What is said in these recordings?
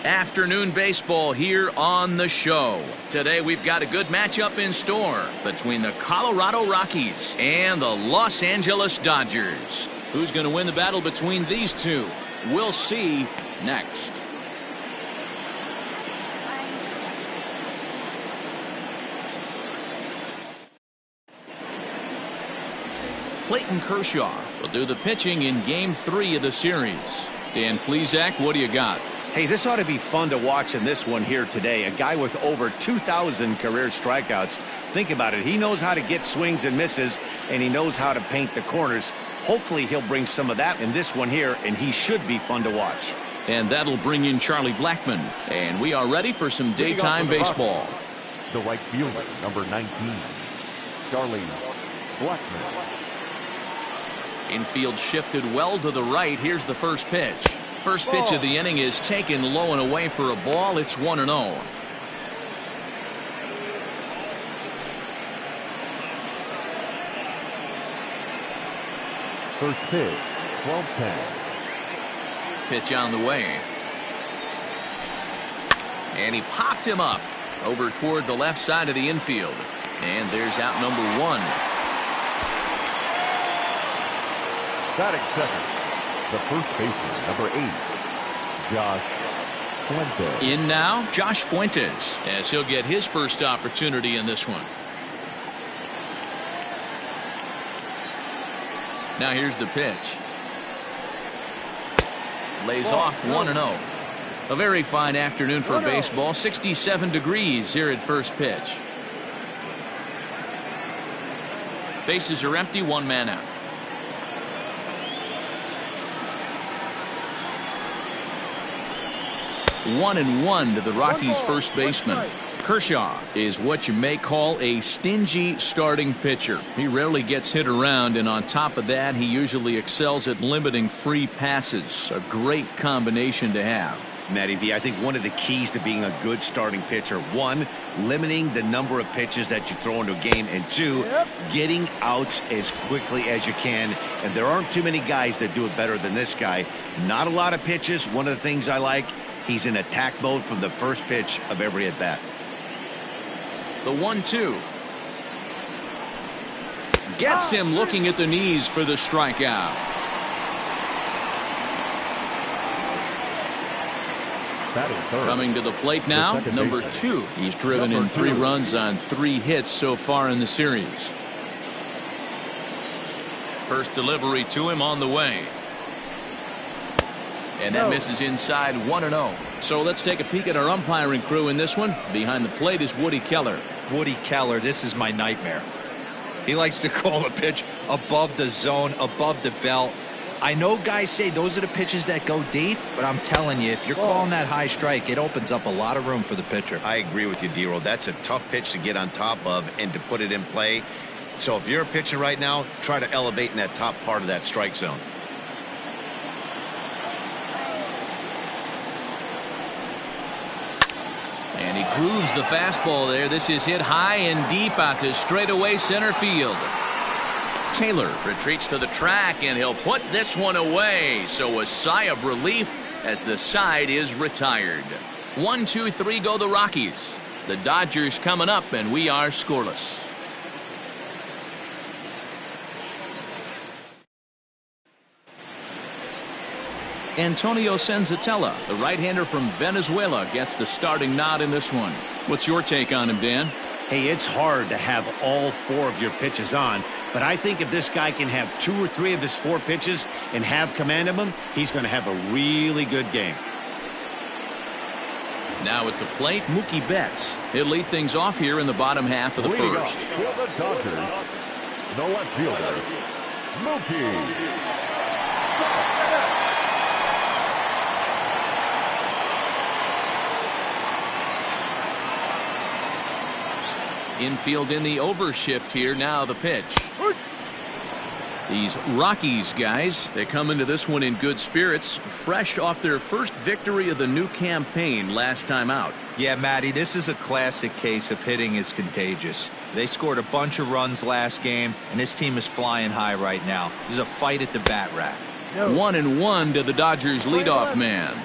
Afternoon baseball here on the show. Today we've got a good matchup in store between the Colorado Rockies and the Los Angeles Dodgers. Who's going to win the battle between these two? We'll see next. Clayton Kershaw will do the pitching in Game 3 of the series. Dan Plesac, what do you got? Hey, this ought to be fun to watch in this one here today. A guy with over 2,000 career strikeouts. Think about it. He knows how to get swings and misses, and he knows how to paint the corners. Hopefully he'll bring some of that in this one here, and he should be fun to watch. And that'll bring in Charlie Blackmon. And we are ready for some daytime baseball. The right fielder, number 19, Charlie Blackmon. Infield shifted well to the right. Here's the first pitch. First pitch of the inning is taken low and away for a ball. It's 1-0. First pitch, 12-10. Pitch on the way. And he popped him up over toward the left side of the infield. And there's out number 1. Batting second, the first baseman, number 8, Josh Fuentes. In now, Josh Fuentes, as he'll get his first opportunity in this one. Now here's the pitch. Lays off 1-0. A very fine afternoon for baseball. 67 degrees here at first pitch. Bases are empty, 1 man out. 1-1 to the Rockies' first baseman. Kershaw is what you may call a stingy starting pitcher. He rarely gets hit around, and on top of that, he usually excels at limiting free passes. A great combination to have. Matty V, I think one of the keys to being a good starting pitcher, 1, limiting the number of pitches that you throw into a game, and 2, getting outs as quickly as you can. And there aren't too many guys that do it better than this guy. Not a lot of pitches. One of the things I like, he's in attack mode from the first pitch of every at bat. The 1-2 gets him looking at the knees for the strikeout. Coming to the plate now, number 2. He's driven in 3 runs on 3 hits so far in the series. First delivery to him on the way. And that misses inside, 1-0. So let's take a peek at our umpiring crew in this one. Behind the plate is Woody Keller. Woody Keller, this is my nightmare. He likes to call the pitch above the zone, above the belt. I know guys say those are the pitches that go deep, but I'm telling you, if you're calling that high strike, it opens up a lot of room for the pitcher. I agree with you, D-Roll. That's a tough pitch to get on top of and to put it in play. So if you're a pitcher right now, try to elevate in that top part of that strike zone. And he grooves the fastball there. This is hit high and deep out to straightaway center field. Taylor retreats to the track, and he'll put this one away. So a sigh of relief as the side is retired. 1-2-3 go the Rockies. The Dodgers coming up, and we are scoreless. Antonio Senzatella, the right-hander from Venezuela, gets the starting nod in this one. What's your take on him, Dan? Hey, it's hard to have all 4 of your pitches on, but I think if this guy can have 2 or 3 of his 4 pitches and have command of them, he's going to have a really good game. Now at the plate, Mookie Betts. He'll lead things off here in the bottom half of the first. For the Dodgers, the left fielder, Mookie. Infield in the overshift here. Now the pitch. These Rockies guys, they come into this one in good spirits, fresh off their first victory of the new campaign last time out. Yeah, Matty, this is a classic case of hitting is contagious. They scored a bunch of runs last game, and this team is flying high right now. There's a fight at the bat rack. 1-1 to the Dodgers leadoff man.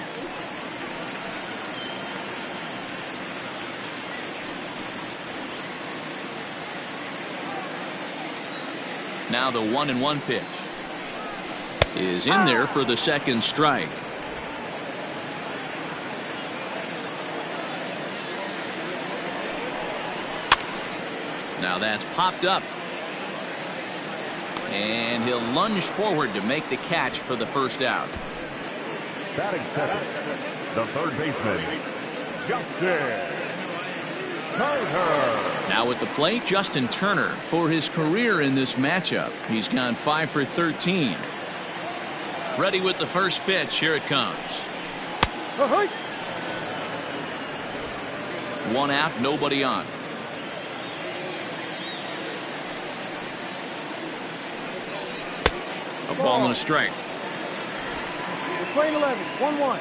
Now the 1-1 pitch is in there for the second strike. Now that's popped up. And he'll lunge forward to make the catch for the first out. Batting second, the third baseman, Justin Turner. Now at the plate, Justin Turner. For his career in this matchup, he's gone 5 for 13. Ready with the first pitch. Here it comes. One out, nobody on. A ball and a strike. Playing 11, 1-1.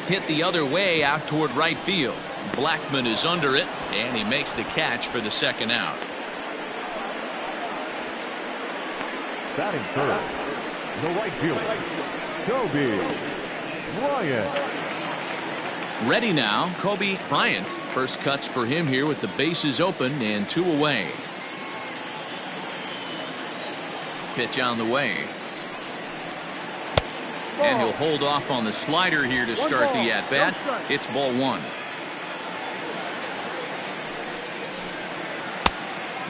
Hit the other way out toward right field. Blackman is under it, and he makes the catch for the second out. Batting third, the right fielder, Kobe Bryant. Ready now, Kobe Bryant. First cuts for him here with the bases open and 2 away. Pitch on the way. And he'll hold off on the slider here to start the at-bat. It's ball 1.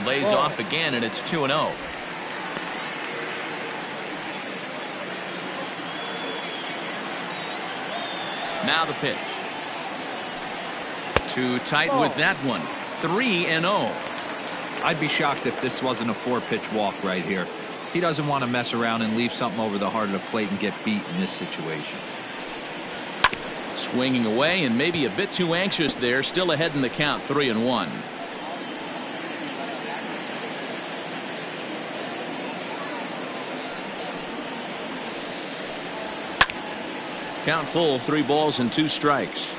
Lays off again, and it's 2-0. Now the pitch. Too tight with that one. 3-0. I'd be shocked if this wasn't a 4-pitch walk right here. He doesn't want to mess around and leave something over the heart of the plate and get beat in this situation. Swinging away and maybe a bit too anxious there. Still ahead in the count, 3-1. Count full, 3 balls and 2 strikes.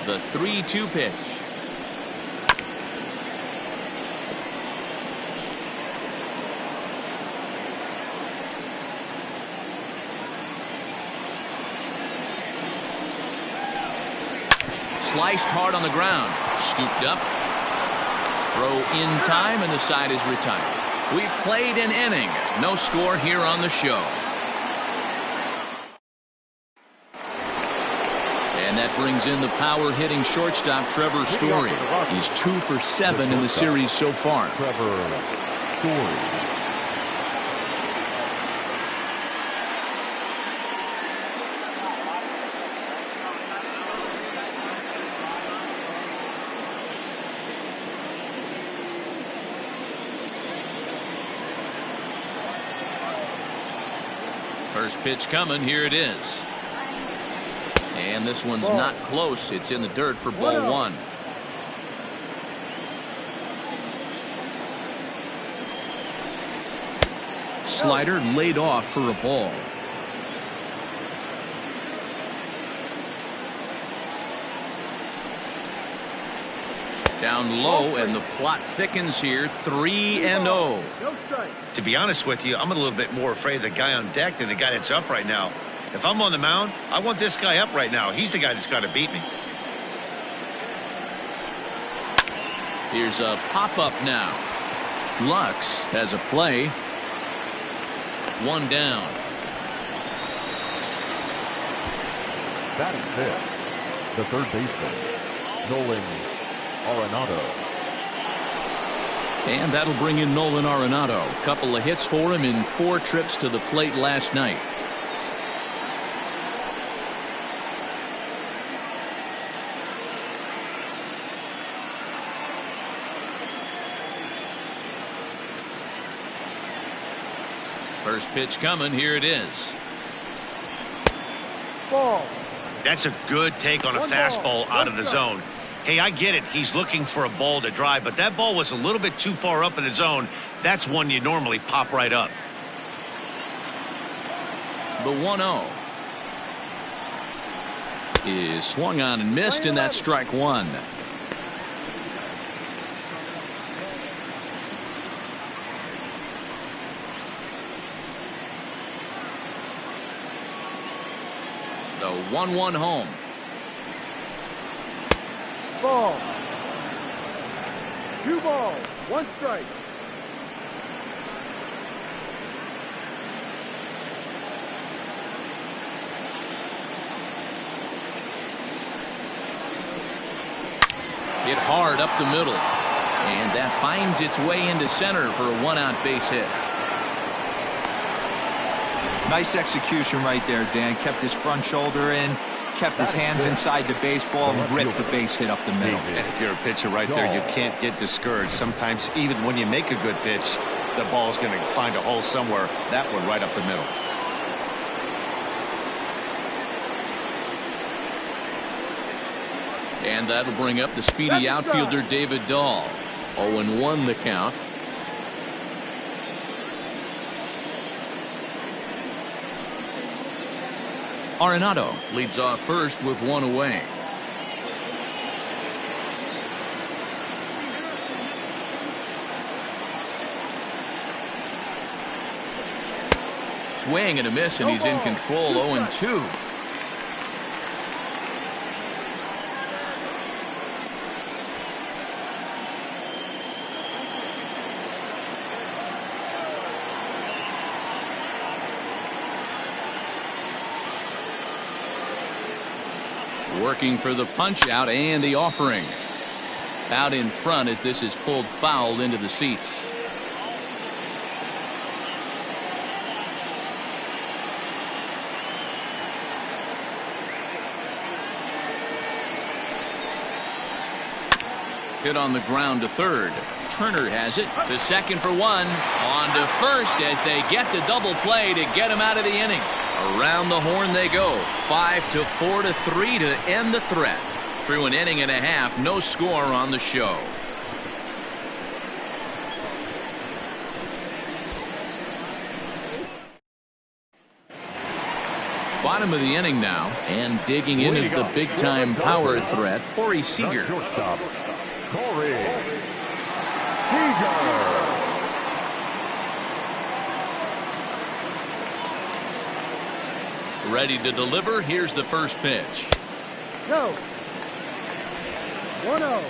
The 3-2 pitch. Sliced hard on the ground. Scooped up. Throw in time, and the side is retired. We've played an inning. No score here on the show. And that brings in the power-hitting shortstop, Trevor Story. He's 2 for 7 in the series so far. Trevor Story. First pitch coming. Here it is. And this one's not close. It's in the dirt for ball 1. Slider laid off for a ball. Down low, and the plot thickens here. 3-0. To be honest with you, I'm a little bit more afraid of the guy on deck than the guy that's up right now. If I'm on the mound, I want this guy up right now. He's the guy that's got to beat me. Here's a pop-up now. Lux has a play. 1 down. Batting fifth, the third baseman, Nolan Arenado. And that'll bring in Nolan Arenado. A couple of hits for him in 4 trips to the plate last night. First pitch coming. Here it is. Ball. That's a good take on a fastball out of the zone. Hey, I get it. He's looking for a ball to drive, but that ball was a little bit too far up in the zone. That's one you normally pop right up. The 1-0 is swung on and missed, and that's strike 1. The 1-1 home. Ball. 2 balls, 1 strike. Hit hard up the middle. And that finds its way into center for a 1-out base hit. Nice execution right there, Dan. Kept his front shoulder in, kept his hands inside the baseball, and ripped the base hit up the middle. And if you're a pitcher right there, you can't get discouraged. Sometimes even when you make a good pitch, the ball's going to find a hole somewhere. That one right up the middle. And that'll bring up the speedy outfielder David Dahl. 0-1 the count. Arenado leads off first with 1 away. Swing and a miss, and he's in control. 0-2. Working for the punch out and the offering. Out in front as this is pulled foul into the seats. Hit on the ground to third. Turner has it to second for 1. On to first as they get the double play to get him out of the inning. Around the horn they go. 5-4 to 3 to end the threat. Through an inning and a half, no score on the show. Bottom of the inning now, and digging in is the big-time power threat, Corey Seager. Corey Seager. Ready to deliver. Here's the first pitch. No. 1-0.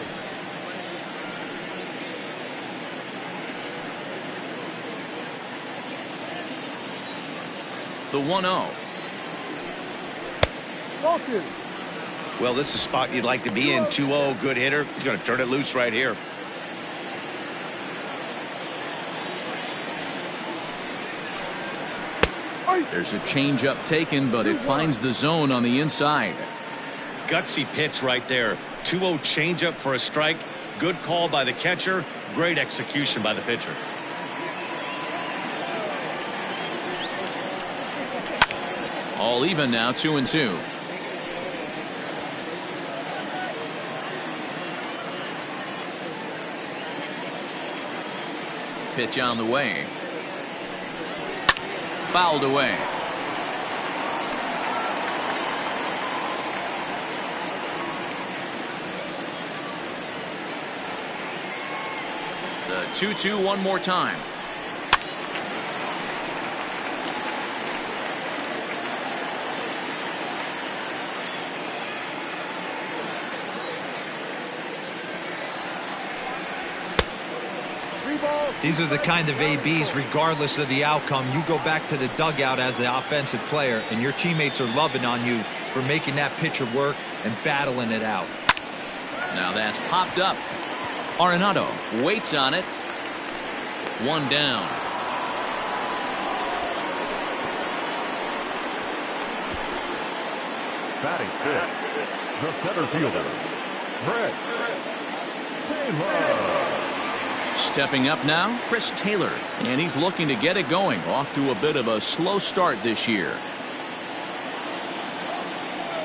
The 1-0. Ball 2. Well, this is a spot you'd like to be in. 2-0, good hitter. He's going to turn it loose right here. There's a changeup taken, but it finds the zone on the inside. Gutsy pitch right there. 2-0 changeup for a strike. Good call by the catcher. Great execution by the pitcher. All even now, 2-2. Pitch on the way. Fouled away. The 2-2 one more time. These are the kind of ABs, regardless of the outcome, you go back to the dugout as the offensive player, and your teammates are loving on you for making that pitcher work and battling it out. Now that's popped up. Arenado waits on it. 1 down. Batting fifth, the center fielder, Brett Taylor. Stepping up now, Chris Taylor, and he's looking to get it going. Off to a bit of a slow start this year.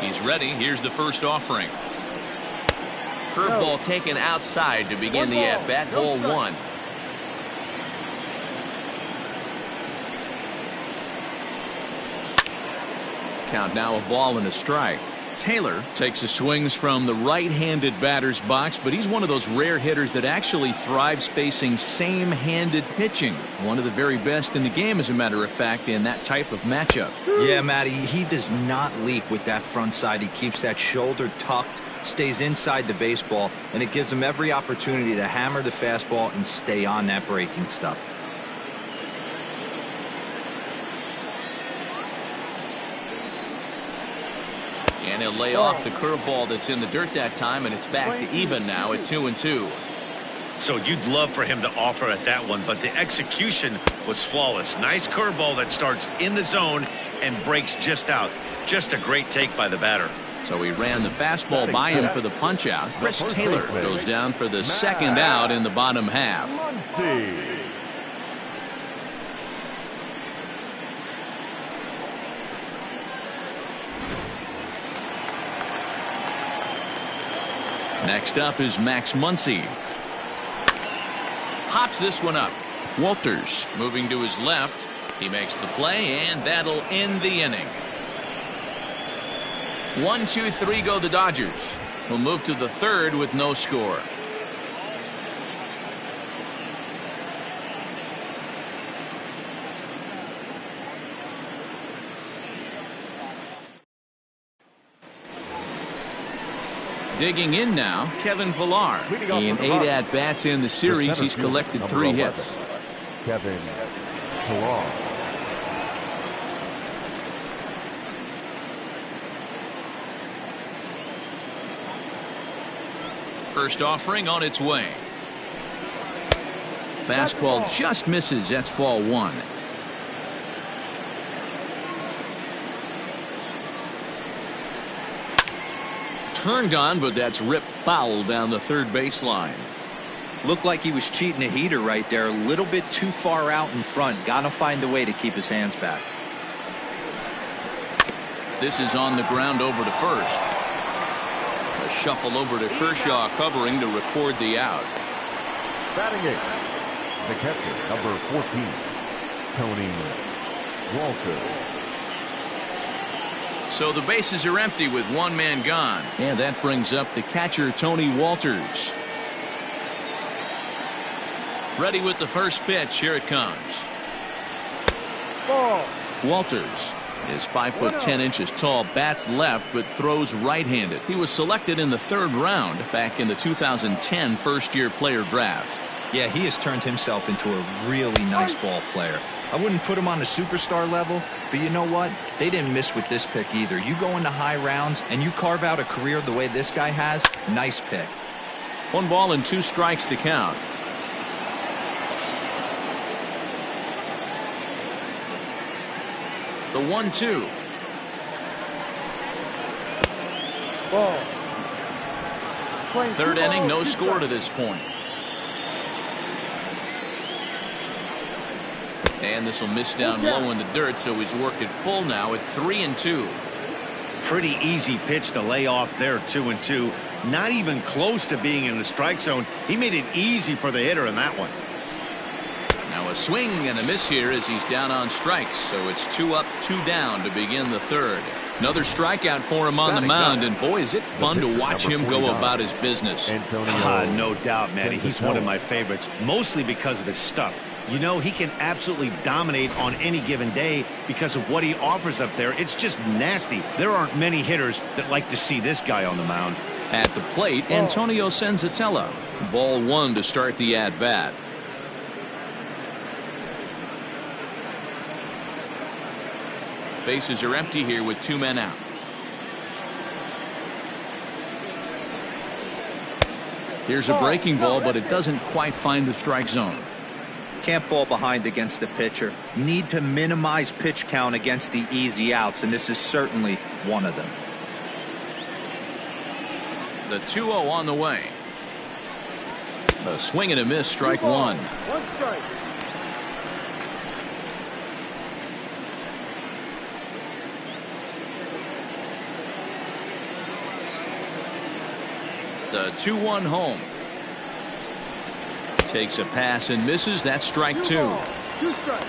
He's ready. Here's the first offering. Curveball taken outside to begin the at-bat. Ball 1. Count now, a ball and a strike. Taylor takes his swings from the right-handed batter's box, but he's one of those rare hitters that actually thrives facing same-handed pitching. One of the very best in the game, as a matter of fact, in that type of matchup. Yeah, Matty, he does not leak with that front side. He keeps that shoulder tucked, stays inside the baseball, and it gives him every opportunity to hammer the fastball and stay on that breaking stuff. And he'll lay off the curveball that's in the dirt that time, and it's back to even now at 2-2. So you'd love for him to offer at that one, but the execution was flawless. Nice curveball that starts in the zone and breaks just out. Just a great take by the batter. So he ran the fastball by him for the punch out. Chris Taylor goes down for the second out in the bottom half. Next up is Max Muncy. Hops this one up. Walters moving to his left. He makes the play, and that'll end the inning. 1-2-3 go the Dodgers. Will move to the third with no score. Digging in now, Kevin Pillar. In 8 at-bats in the series, he's collected 3 hits. Kevin Pillar. First offering on its way. Fastball just misses. That's ball 1. Turned on, but that's ripped foul down the third baseline. Looked like he was cheating a heater right there. A little bit too far out in front. Got to find a way to keep his hands back. This is on the ground over to first. A shuffle over to Kershaw covering to record the out. Batting 8, the catcher, number 14, Tony Walters. So the bases are empty with 1 man gone. And that brings up the catcher, Tony Walters. Ready with the first pitch. Here it comes. Ball. Walters is 5'10" tall, bats left, but throws right-handed. He was selected in the 3rd round back in the 2010 first-year player draft. Yeah, he has turned himself into a really nice ball player. I wouldn't put him on a superstar level, but you know what? They didn't miss with this pick either. You go into high rounds and you carve out a career the way this guy has, nice pick. 1 ball and 2 strikes to count. The 1-2. Ball. 3rd inning, no score to this point. And this will miss down low in the dirt, so he's worked it full now at 3-2. Pretty easy pitch to lay off there, 2-2. Not even close to being in the strike zone. He made it easy for the hitter in that one. Now a swing and a miss here as he's down on strikes, so it's 2 up, 2 down to begin the 3rd. Another strikeout for him on the mound, and boy, is it fun to watch him go about his business. No doubt, Matty. He's one of my favorites, mostly because of his stuff. You know, he can absolutely dominate on any given day because of what he offers up there. It's just nasty. There aren't many hitters that like to see this guy on the mound. At the plate, Antonio Senzatella. Ball 1 to start the at-bat. Bases are empty here with 2 men out. Here's a breaking ball, but it doesn't quite find the strike zone. Can't fall behind against the pitcher. Need to minimize pitch count against the easy outs, and this is certainly one of them. The 2-0 on the way. A swing and a miss, strike 1. 1 strike. The 2-1 home. Takes a pass and misses. That's strike 2. 2 strikes.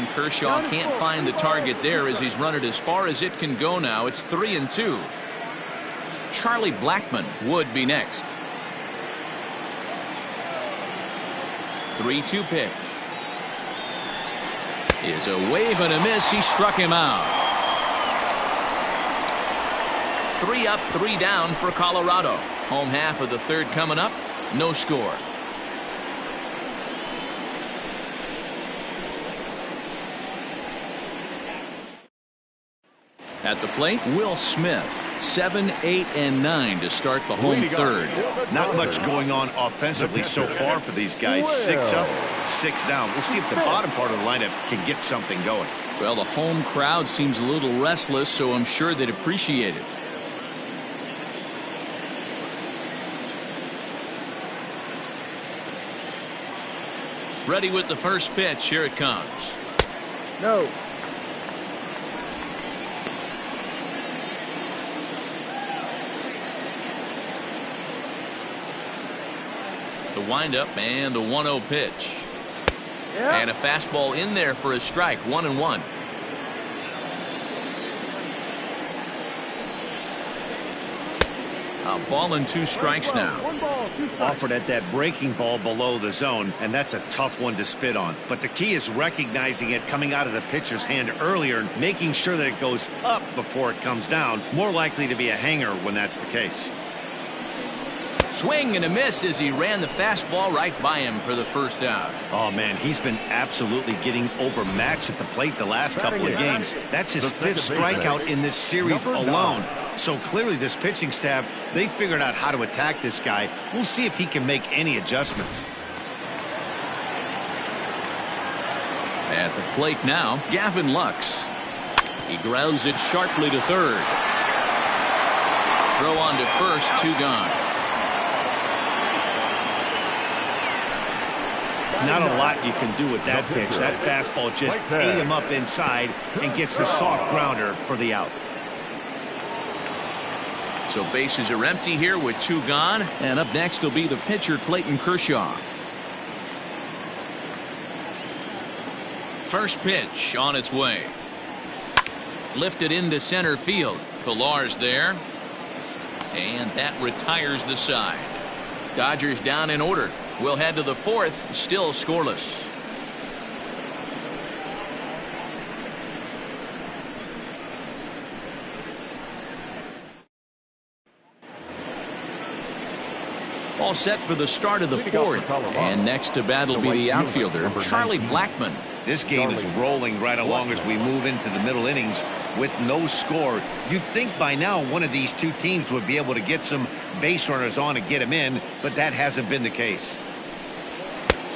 And Kershaw can't find the target there as he's run it as far as it can go now. It's 3-2. Charlie Blackmon would be next. 3-2 pitch. Is a wave and a miss. He struck him out. 3 up, 3 down for Colorado. Home half of the third coming up. No score. At the plate, Will Smith. 7, 8, and 9 to start the home third. Not much going on offensively so far for these guys. 6 up, 6 down. We'll see if the bottom part of the lineup can get something going. Well, the home crowd seems a little restless, so I'm sure they'd appreciate it. Ready with the first pitch. Here it comes. No. The windup and the 1-0 pitch. Yeah. And a fastball in there for a strike. 1-1. A ball and 2 strikes now. 1 ball, 2 strikes. Offered at that breaking ball below the zone, and that's a tough one to spit on. But the key is recognizing it coming out of the pitcher's hand earlier and making sure that it goes up before it comes down. More likely to be a hanger when that's the case. Swing and a miss as he ran the fastball right by him for the first out. Oh, man, he's been absolutely getting overmatched at the plate the last couple of games. That's his 5th strikeout in this series alone. So clearly this pitching staff, they figured out how to attack this guy. We'll see if he can make any adjustments. At the plate now, Gavin Lux. He grounds it sharply to third. Throw on to first, 2 gone. Not a lot you can do with that pitch. That fastball just ate him up inside and gets the soft grounder for the out. So bases are empty here with 2 gone. And up next will be the pitcher, Clayton Kershaw. First pitch on its way. Lifted into center field. Pilar's there. And that retires the side. Dodgers down in order. We'll head to the 4th, still scoreless. All set for the start of the 4th. And next to bat will be the outfielder, Charlie Blackmon. This game is rolling right along as we move into the middle innings with no score. You'd think by now one of these 2 teams would be able to get some base runners on and get them in, but that hasn't been the case.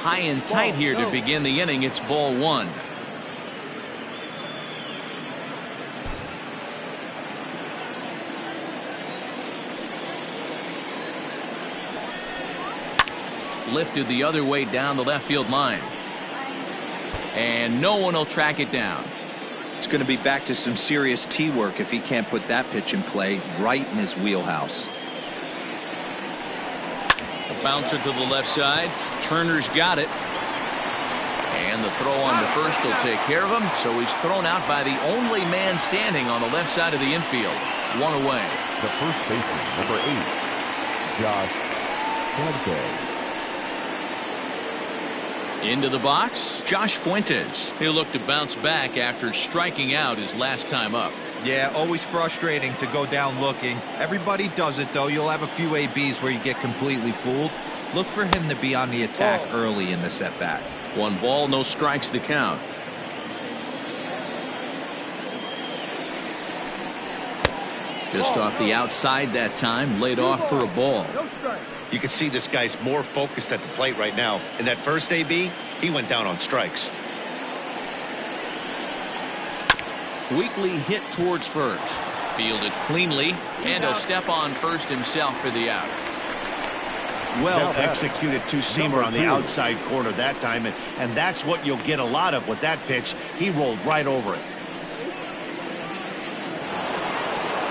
High and tight here to begin the inning. It's ball 1. Lifted the other way down the left field line. And no one will track it down. It's going to be back to some serious tee work if he can't put that pitch in play right in his wheelhouse. A bouncer to the left side. Turner's got it. And the throw on to first will take care of him. So he's thrown out by the only man standing on the left side of the infield. 1 away. The first baseman, number 8, Josh Fuentes. Into the box, Josh Fuentes. He'll look to bounce back after striking out his last time up. Yeah, always frustrating to go down looking. Everybody does it, though. You'll have a few ABs where you get completely fooled. Look for him to be on the attack early in the at-bat. 1 ball, no strikes to count. Just off the outside that time, laid off for a ball. No strike. You can see this guy's more focused at the plate right now. In that first AB, he went down on strikes. Weakly hit towards first. Fielded cleanly, and he'll step on first himself for the out. Well executed 2-seamer on the outside corner that time, and that's what you'll get a lot of with that pitch. He rolled right over it.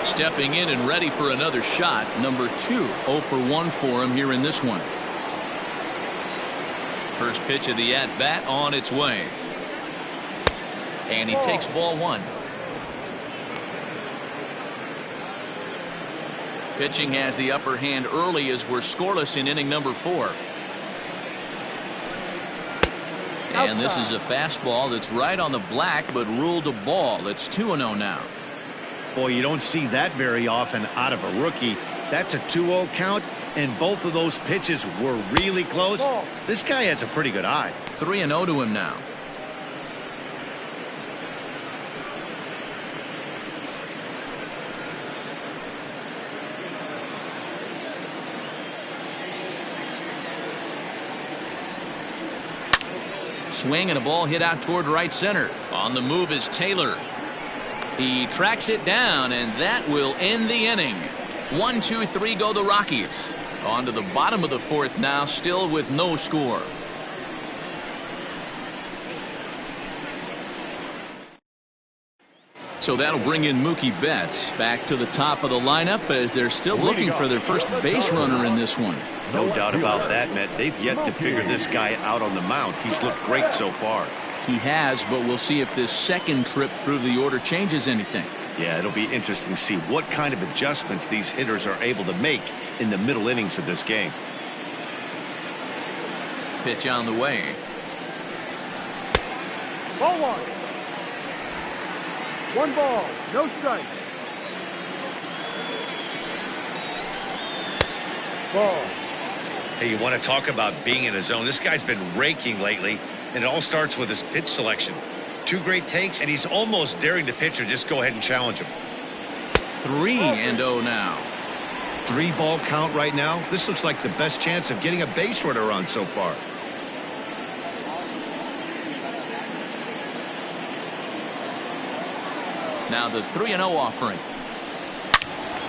Stepping in and ready for another shot. Number 2, 0 for 1 for him here in this one. First pitch of the at-bat on its way. And he takes ball one. Pitching has the upper hand early as we're scoreless in inning number 4. And this is a fastball that's right on the black but ruled a ball. It's 2-0 now. Boy, you don't see that very often out of a rookie. That's a 2-0 count, and both of those pitches were really close. This guy has a pretty good eye. 3-0 to him now. Swing and a ball hit out toward right center. On the move is Taylor. He tracks it down, and that will end the inning. 1-2-3 go the Rockies. On to the bottom of the 4th now, still with no score. So that'll bring in Mookie Betts back to the top of the lineup as they're still looking for their first base runner in this one. No doubt about that, Matt. They've yet to figure this guy out on the mound. He's looked great so far. He has, but we'll see if this second trip through the order changes anything. Yeah, it'll be interesting to see what kind of adjustments these hitters are able to make in the middle innings of this game. Pitch on the way. Ball 1. 1 ball, no strike. Ball. Hey, you want to talk about being in a zone? This guy's been raking lately, and it all starts with his pitch selection. 2 great takes, and he's almost daring the pitcher just go ahead and challenge him. 3-0 now. 3-ball count right now. This looks like the best chance of getting a base runner on so far. Now the 3-0 offering.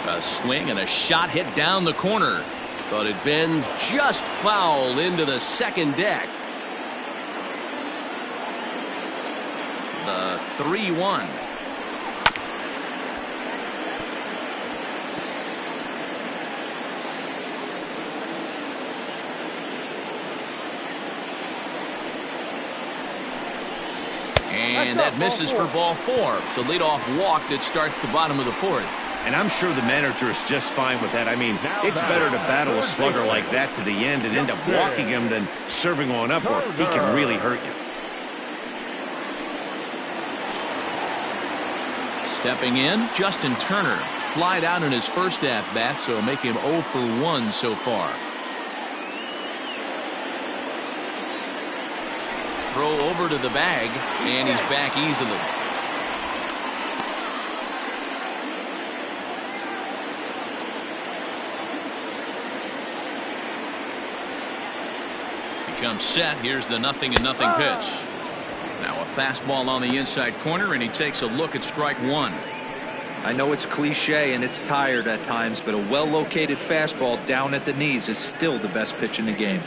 A swing and a shot hit down the corner. But it bends just foul into the second deck. The 3-1. And that misses for ball 4. It's a leadoff walk that starts the bottom of the 4th. And I'm sure the manager is just fine with that. I mean, it's better to battle a slugger like that to the end and end up walking him than serving one up where he can really hurt you. Stepping in, Justin Turner. Flied out in his first at-bat, so make him 0 for 1 so far. Throw over to the bag, and he's back easily. Comes set. Here's the 0-0 pitch. Now a fastball on the inside corner, and he takes a look at strike 1. I know it's cliche and it's tired at times, but a well-located fastball down at the knees is still the best pitch in the game.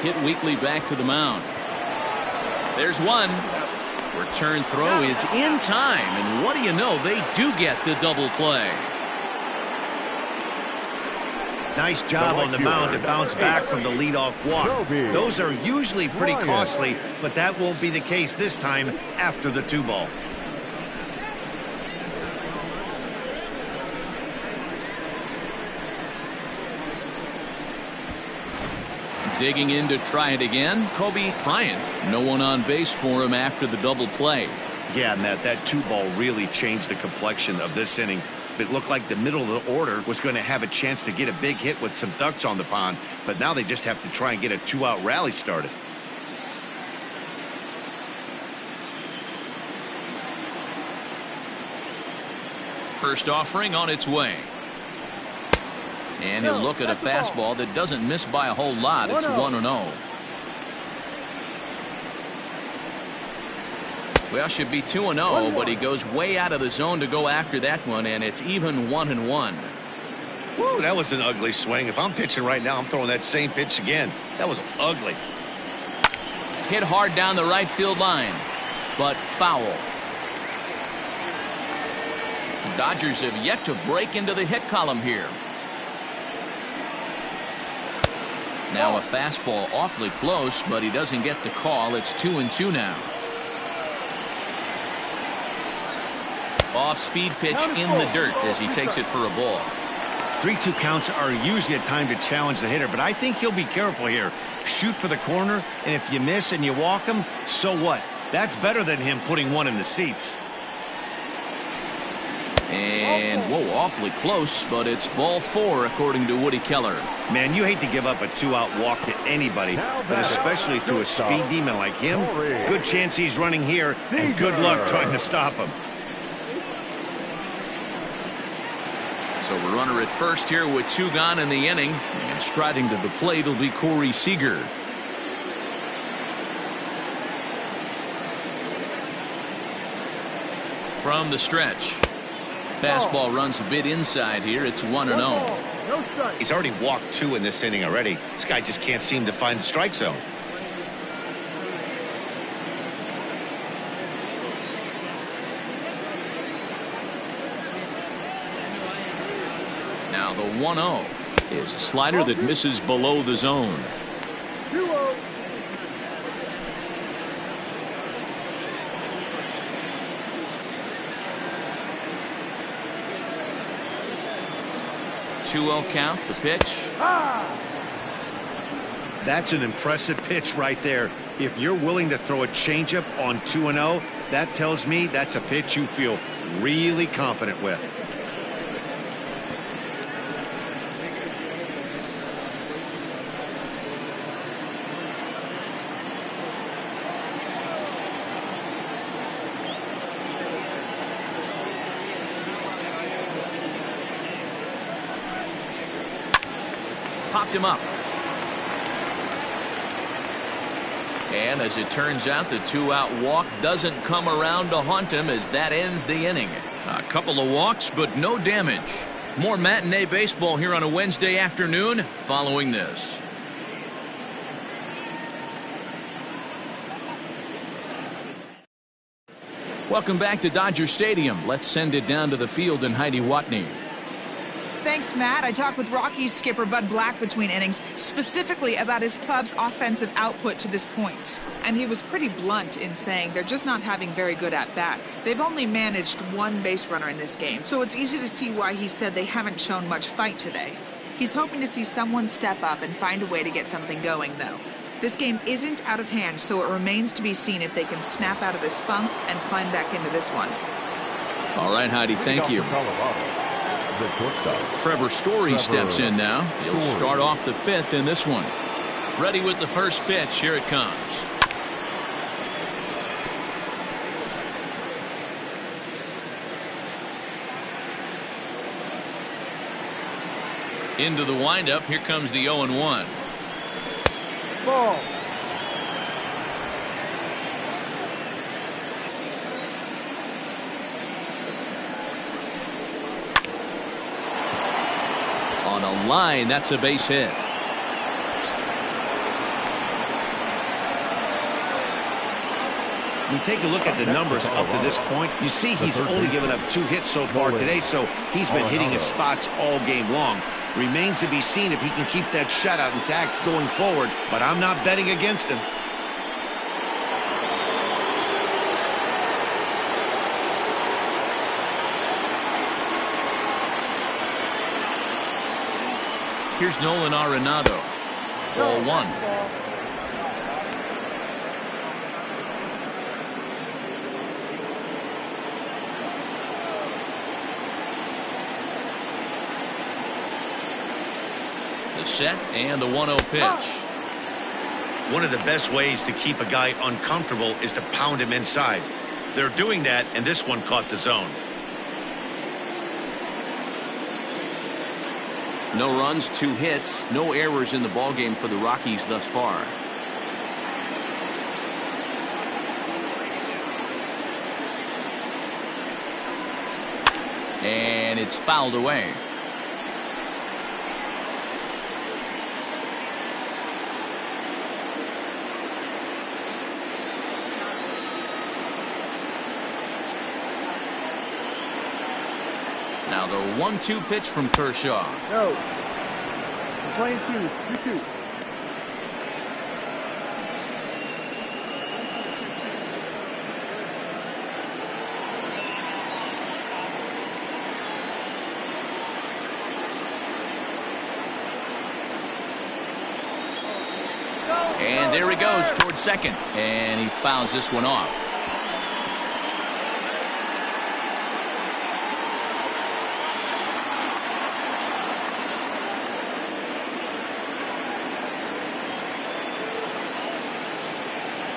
Hit weakly back to the mound. There's one. Return throw is in time, and what do you know, they do get the double play. Nice job on the mound to bounce back from the leadoff walk. Those are usually pretty costly, but that won't be the case this time after the 2-ball. Digging in to try it again, Kobe Bryant. No one on base for him after the double play. Yeah, Matt, that 2-ball really changed the complexion of this inning. It looked like the middle of the order was going to have a chance to get a big hit with some ducks on the pond, but now they just have to try and get a 2-out rally started. First offering on its way. And he'll look at a fastball that doesn't miss by a whole lot. It's 1-0. Well, should be 2-0, but he goes way out of the zone to go after that one, and it's even 1-1. Woo, that was an ugly swing. If I'm pitching right now, I'm throwing that same pitch again. That was ugly. Hit hard down the right field line, but foul. Dodgers have yet to break into the hit column here. Now a fastball awfully close, but he doesn't get the call. It's 2-2 now. Off-speed pitch in the dirt as he takes it for a ball. 3-2 counts are usually a time to challenge the hitter, but I think he'll be careful here. Shoot for the corner, and if you miss and you walk him, so what? That's better than him putting one in the seats. And, whoa, awfully close, but it's ball 4 according to Woody Keller. Man, you hate to give up a 2-out walk to anybody, but especially to a speed demon like him. Good chance he's running here, and good luck trying to stop him. So a runner at first here with 2 gone in the inning, and striding to the plate will be Corey Seager. From the stretch. Fastball runs a bit inside here. It's 1-0. He's already walked 2 in this inning already. This guy just can't seem to find the strike zone. Now the 1-0 is a slider that misses below the zone. 2-0. 2-0 count, the pitch. That's an impressive pitch right there. If you're willing to throw a changeup on 2-0, that tells me that's a pitch you feel really confident with. Popped him up. And as it turns out, the 2-out walk doesn't come around to haunt him as that ends the inning. A couple of walks, but no damage. More matinee baseball here on a Wednesday afternoon following this. Welcome back to Dodger Stadium. Let's send it down to the field and Heidi Watney. Thanks, Matt. I talked with Rockies skipper Bud Black between innings, specifically about his club's offensive output to this point. And he was pretty blunt in saying they're just not having very good at-bats. They've only managed 1 base runner in this game, so it's easy to see why he said they haven't shown much fight today. He's hoping to see someone step up and find a way to get something going, though. This game isn't out of hand, so it remains to be seen if they can snap out of this funk and climb back into this one. All right, Heidi, thank you. Trevor Story steps in now. He'll start off the 5th in this one. Ready with the first pitch. Here it comes. Into the windup. Here comes the 0-1. Ball. On a line, that's a base hit. We take a look at the numbers up to this point. You see he's only given up 2 hits so far today, so he's been hitting his spots all game long. Remains to be seen if he can keep that shutout intact going forward, but I'm not betting against him. Here's Nolan Arenado. Ball 1. The set and the 1-0 pitch. One of the best ways to keep a guy uncomfortable is to pound him inside. They're doing that, and this one caught the zone. No runs, 2 hits, no errors in the ballgame for the Rockies thus far. And it's fouled away. Now the 1-2 pitch from Kershaw. No. Playing 2-2. And there he goes towards second. And he fouls this one off.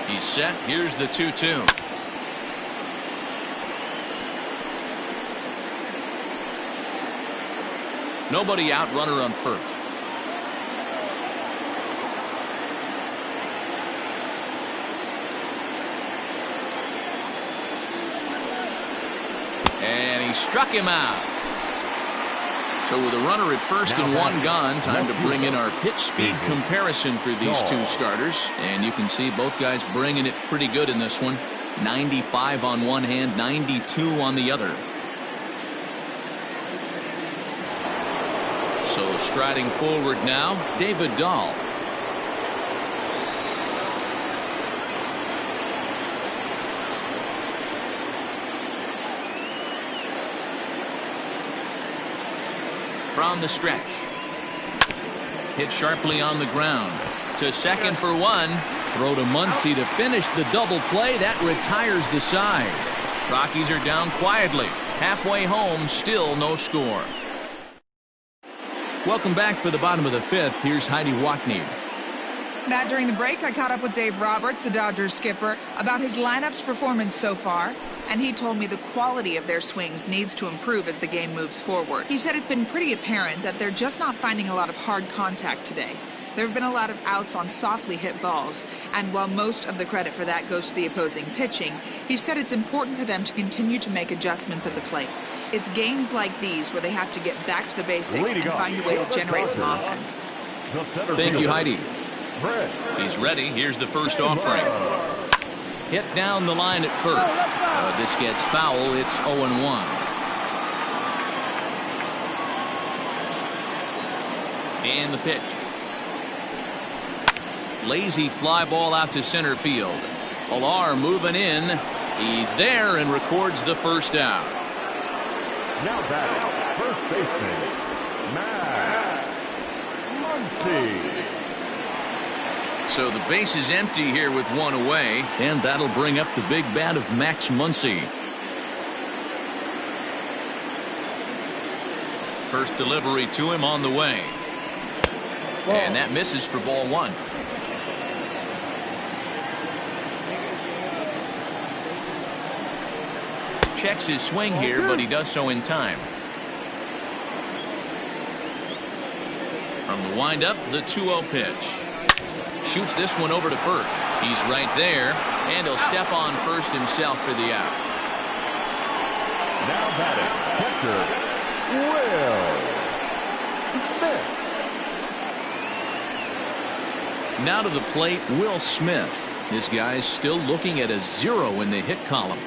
He's set. Here's the 2-2. Nobody out, runner on first. And he struck him out. So with a runner at first and one gone, time to bring in our pitch speed comparison for these two starters. And you can see both guys bringing it pretty good in this one. 95 on one hand, 92 on the other. So striding forward now, David Dahl. From the stretch. Hit sharply on the ground. To second for one. Throw to Muncy to finish the double play. That retires the side. Rockies are down quietly. Halfway home, still no score. Welcome back for the bottom of the fifth. Here's Heidi Watney. Matt, during the break, I caught up with Dave Roberts, the Dodgers skipper, about his lineup's performance so far, and he told me the quality of their swings needs to improve as the game moves forward. He said it's been pretty apparent that they're just not finding a lot of hard contact today. There have been a lot of outs on softly hit balls, and while most of the credit for that goes to the opposing pitching, he said it's important for them to continue to make adjustments at the plate. It's games like these where they have to get back to the basics and find a way to generate some offense. Thank you, Heidi. He's ready. Here's the first offering. Hit down the line at first. This gets foul. It's 0-1. And the pitch. Lazy fly ball out to center field. Pilar moving in. He's there and records the first out. Now back, first baseman, Matt Muncy. So the base is empty here with one away, and that'll bring up the big bat of Max Muncy. First delivery to him on the way. And that misses for ball one. Checks his swing here, but he does so in time. From the windup, the 2-0 pitch. Shoots this one over to first. He's right there, and he'll step on first himself for the out. Now batting, catcher, Will Smith. Now to the plate, Will Smith. This guy's still looking at a 0 in the hit column.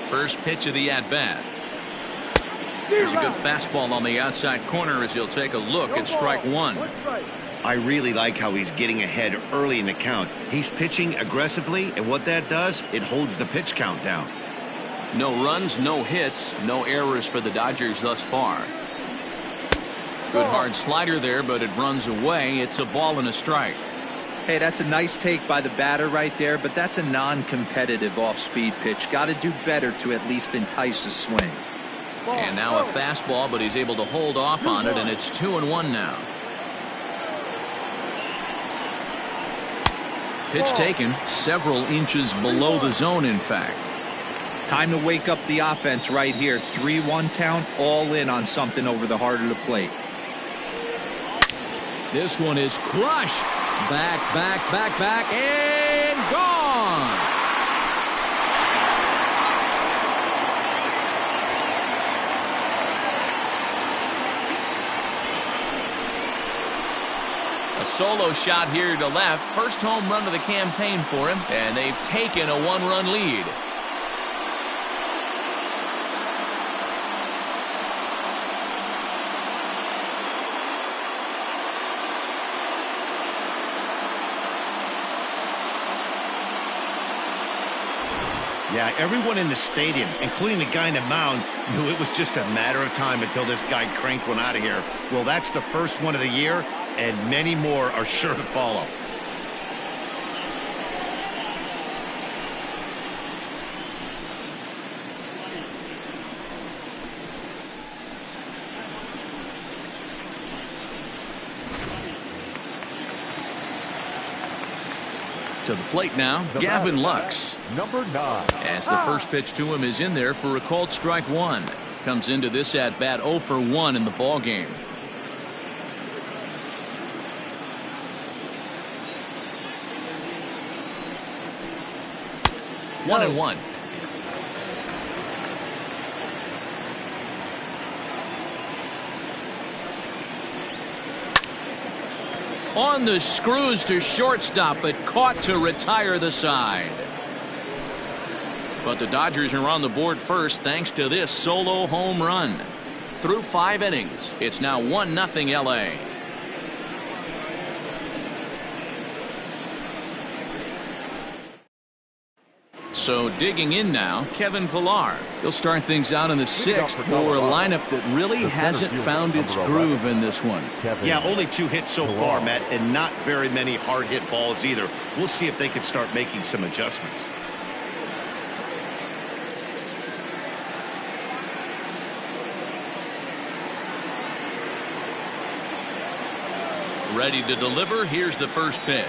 First pitch of the at-bat. There's a good fastball on the outside corner as he'll take a look at strike one. I really like how he's getting ahead early in the count. He's pitching aggressively, and what that does, it holds the pitch count down. No runs, no hits, no errors for the Dodgers thus far. Good hard slider there, but it runs away. It's a ball and a strike. Hey, that's a nice take by the batter right there, but that's a non-competitive off-speed pitch. Got to do better to at least entice a swing. And now a fastball, but he's able to hold off on it, and it's 2-1 now. Pitch taken several inches below the zone, in fact. Time to wake up the offense right here. 3-1 count, all in on something over the heart of the plate. This one is crushed. Back, and gone. A solo shot here to left. First home run of the campaign for him, and they've taken a one-run lead. Yeah, everyone in the stadium, including the guy in the mound, knew it was just a matter of time until this guy cranked one out of here. Well, that's the first one of the year, and many more are sure to follow. To the plate now, Gavin Lux. Number 9. As the first pitch to him is in there for a called strike one. Comes into this at bat 0 for 1 in the ball game. No. 1-1. On the screws to shortstop, but caught to retire the side. But the Dodgers are on the board first thanks to this solo home run. Through 5 innings, it's now 1-0 LA. So digging in now, Kevin Pillar. He'll start things out in the 6th for a lineup that really hasn't found its groove in this one. Yeah, only 2 hits so far, Matt, and not very many hard hit balls either. We'll see if they can start making some adjustments. Ready to deliver. Here's the first pitch.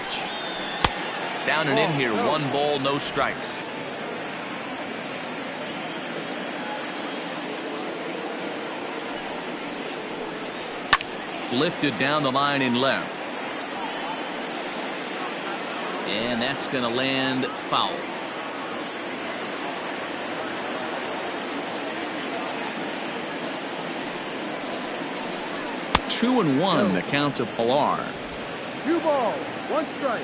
Down and in here, 1 ball, no strikes. Lifted down the line in left. And that's going to land foul. Two and one, the count to Pillar. 2 balls, 1 strike.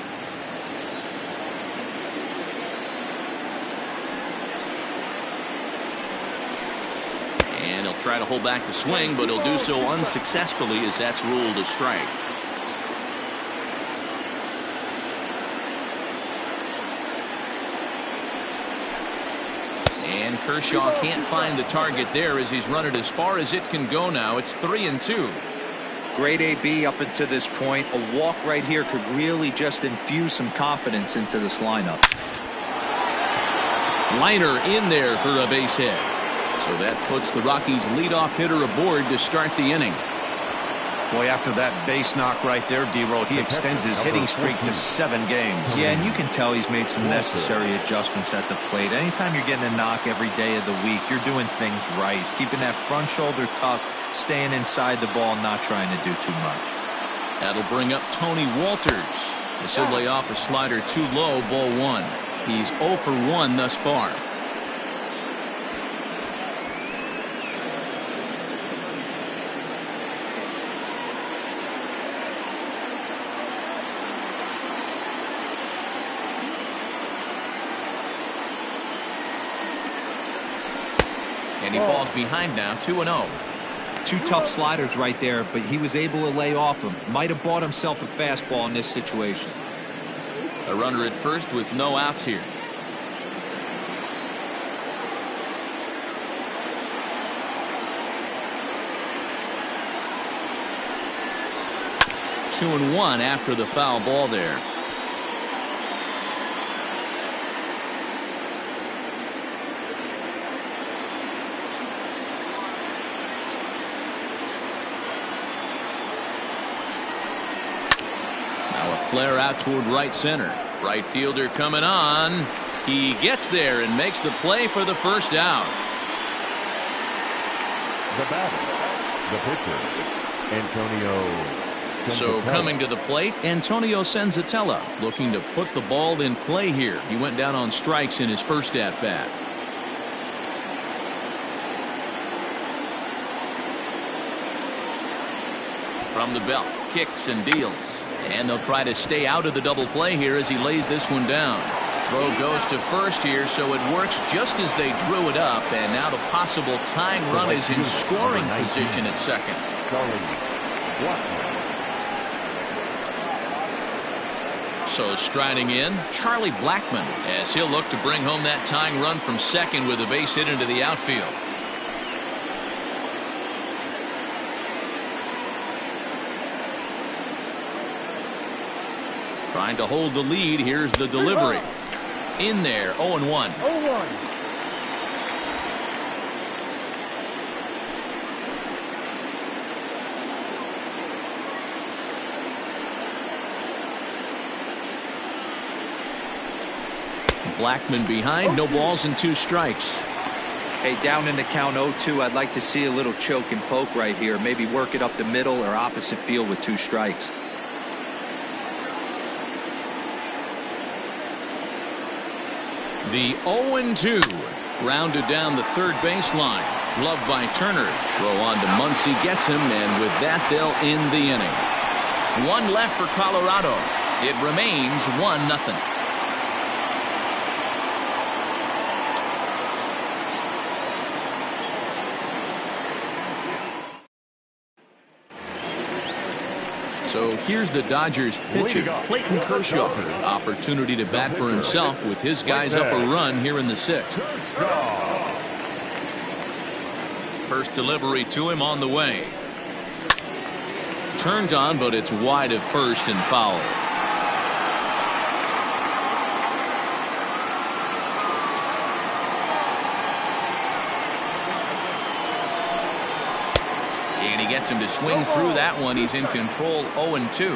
And he'll try to hold back the swing, but he'll do so unsuccessfully as that's ruled a strike. And Kershaw can't find the target there as he's run it as far as it can go now. It's 3-2. Great AB up until this point. A walk right here could really just infuse some confidence into this lineup. Liner in there for a base hit. So that puts the Rockies leadoff hitter aboard to start the inning. Boy, after that base knock right there, D-Roll, he extends his hitting streak to 7 games. Yeah, and you can tell he's made some necessary adjustments at the plate. Anytime you're getting a knock every day of the week, you're doing things right. He's keeping that front shoulder tucked, staying inside the ball, not trying to do too much. That'll bring up Tony Walters. This will lay off a slider too low, ball 1. He's 0 for 1 thus far. And he falls behind now, 2-0. 2 tough sliders right there, but he was able to lay off him. Might have bought himself a fastball in this situation. A runner at first with no outs here. Two and one after the foul ball there. Flare out toward right center. Right fielder coming on. He gets there and makes the play for the first out. The batter, the pitcher, Antonio. So coming to the plate, Antonio Senzatella, looking to put the ball in play here. He went down on strikes in his first at bat. From the belt, kicks and deals. And they'll try to stay out of the double play here as he lays this one down. Throw goes to first here, so it works just as they drew it up. And now the possible tying run is in scoring position at second. So striding in, Charlie Blackmon, as he'll look to bring home that tying run from second with a base hit into the outfield. Trying to hold the lead. Here's the delivery. In there, 0-1. 0-1. Blackmon behind, no balls and 2 strikes. Hey, down in the count 0-2, I'd like to see a little choke and poke right here. Maybe work it up the middle or opposite field with 2 strikes. The 0-2, grounded down the third baseline. Gloved by Turner. Throw on to Muncy, gets him, and with that they'll end the inning. 1 left for Colorado. It remains 1-0. So here's the Dodgers pitcher, Clayton Kershaw. Opportunity to bat for himself with his guys up a run here in the 6th. First delivery to him on the way. Turned on, but it's wide at first and foul. And he gets him to swing through that one. He's in control, 0-2.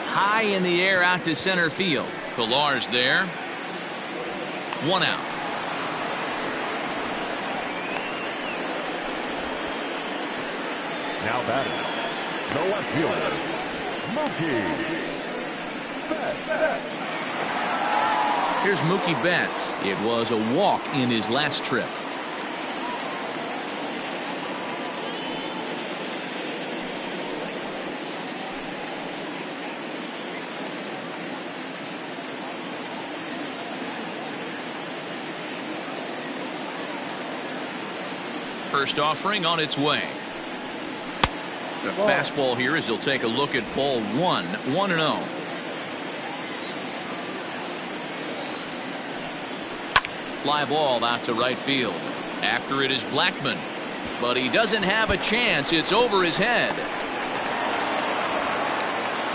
High in the air out to center field. Pillar's there. 1 out. Now batting, the left fielder, Mookie Betts. Here's Mookie Betts. It was a walk in his last trip. First offering on its way. The fastball here as he'll take a look at ball 1. 1-0. Fly ball out to right field. After it is Blackmon, but he doesn't have a chance. It's over his head,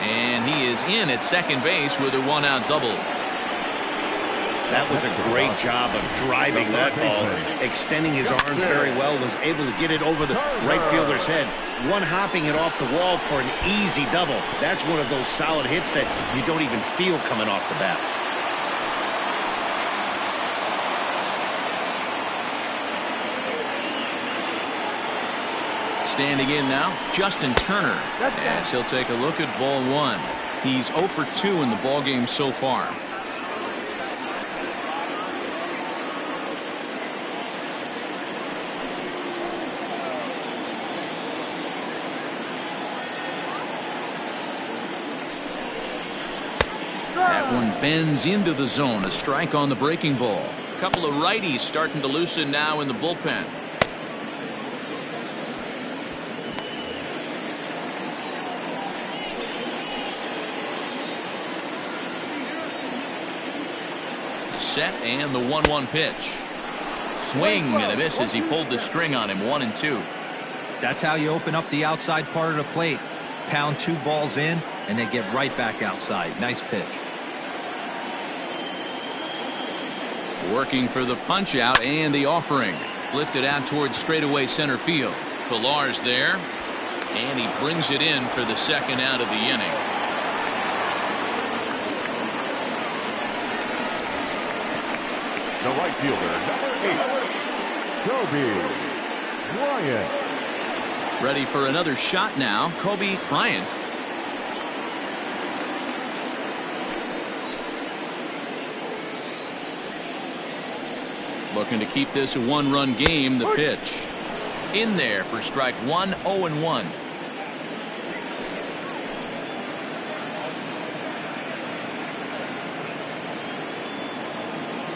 and he is in at second base with a 1-out double. That was a great job of driving that ball, extending his arms very well, was able to get it over the right fielder's head, one hopping it off the wall for an easy double. That's one of those solid hits that you don't even feel coming off the bat. Standing in now, Justin Turner, as he'll take a look at ball 1. He's 0 for 2 in the ballgame so far. That one bends into the zone. A strike on the breaking ball. A couple of righties starting to loosen now in the bullpen. Set and the 1-1 pitch. Swing and a miss as he pulled the string on him. 1-2. That's how you open up the outside part of the plate. Pound 2 balls in and then get right back outside. Nice pitch. Working for the punch out and the offering. Lifted out towards straightaway center field. Pillar's there, and he brings it in for the 2nd out of the inning. The right fielder, number 8, Kobe Bryant. Ready for another shot now, Kobe Bryant. Looking to keep this a 1-run game. The pitch. In there for strike 1, 0-1.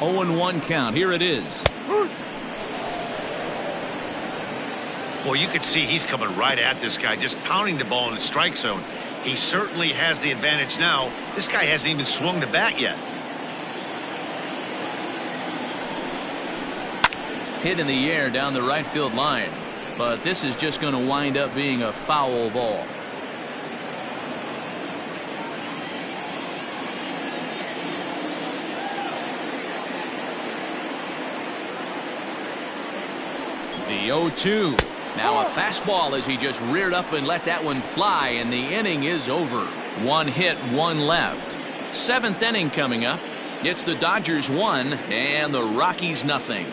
Oh and 1 count. Here it is. Well, you can see he's coming right at this guy, just pounding the ball in the strike zone. He certainly has the advantage now. This guy hasn't even swung the bat yet. Hit in the air down the right field line, but this is just going to wind up being a foul ball. The 0-2. Now a fastball as he just reared up and let that one fly, and the inning is over. One hit, one left. Seventh inning coming up. It's the Dodgers 1 and the Rockies nothing.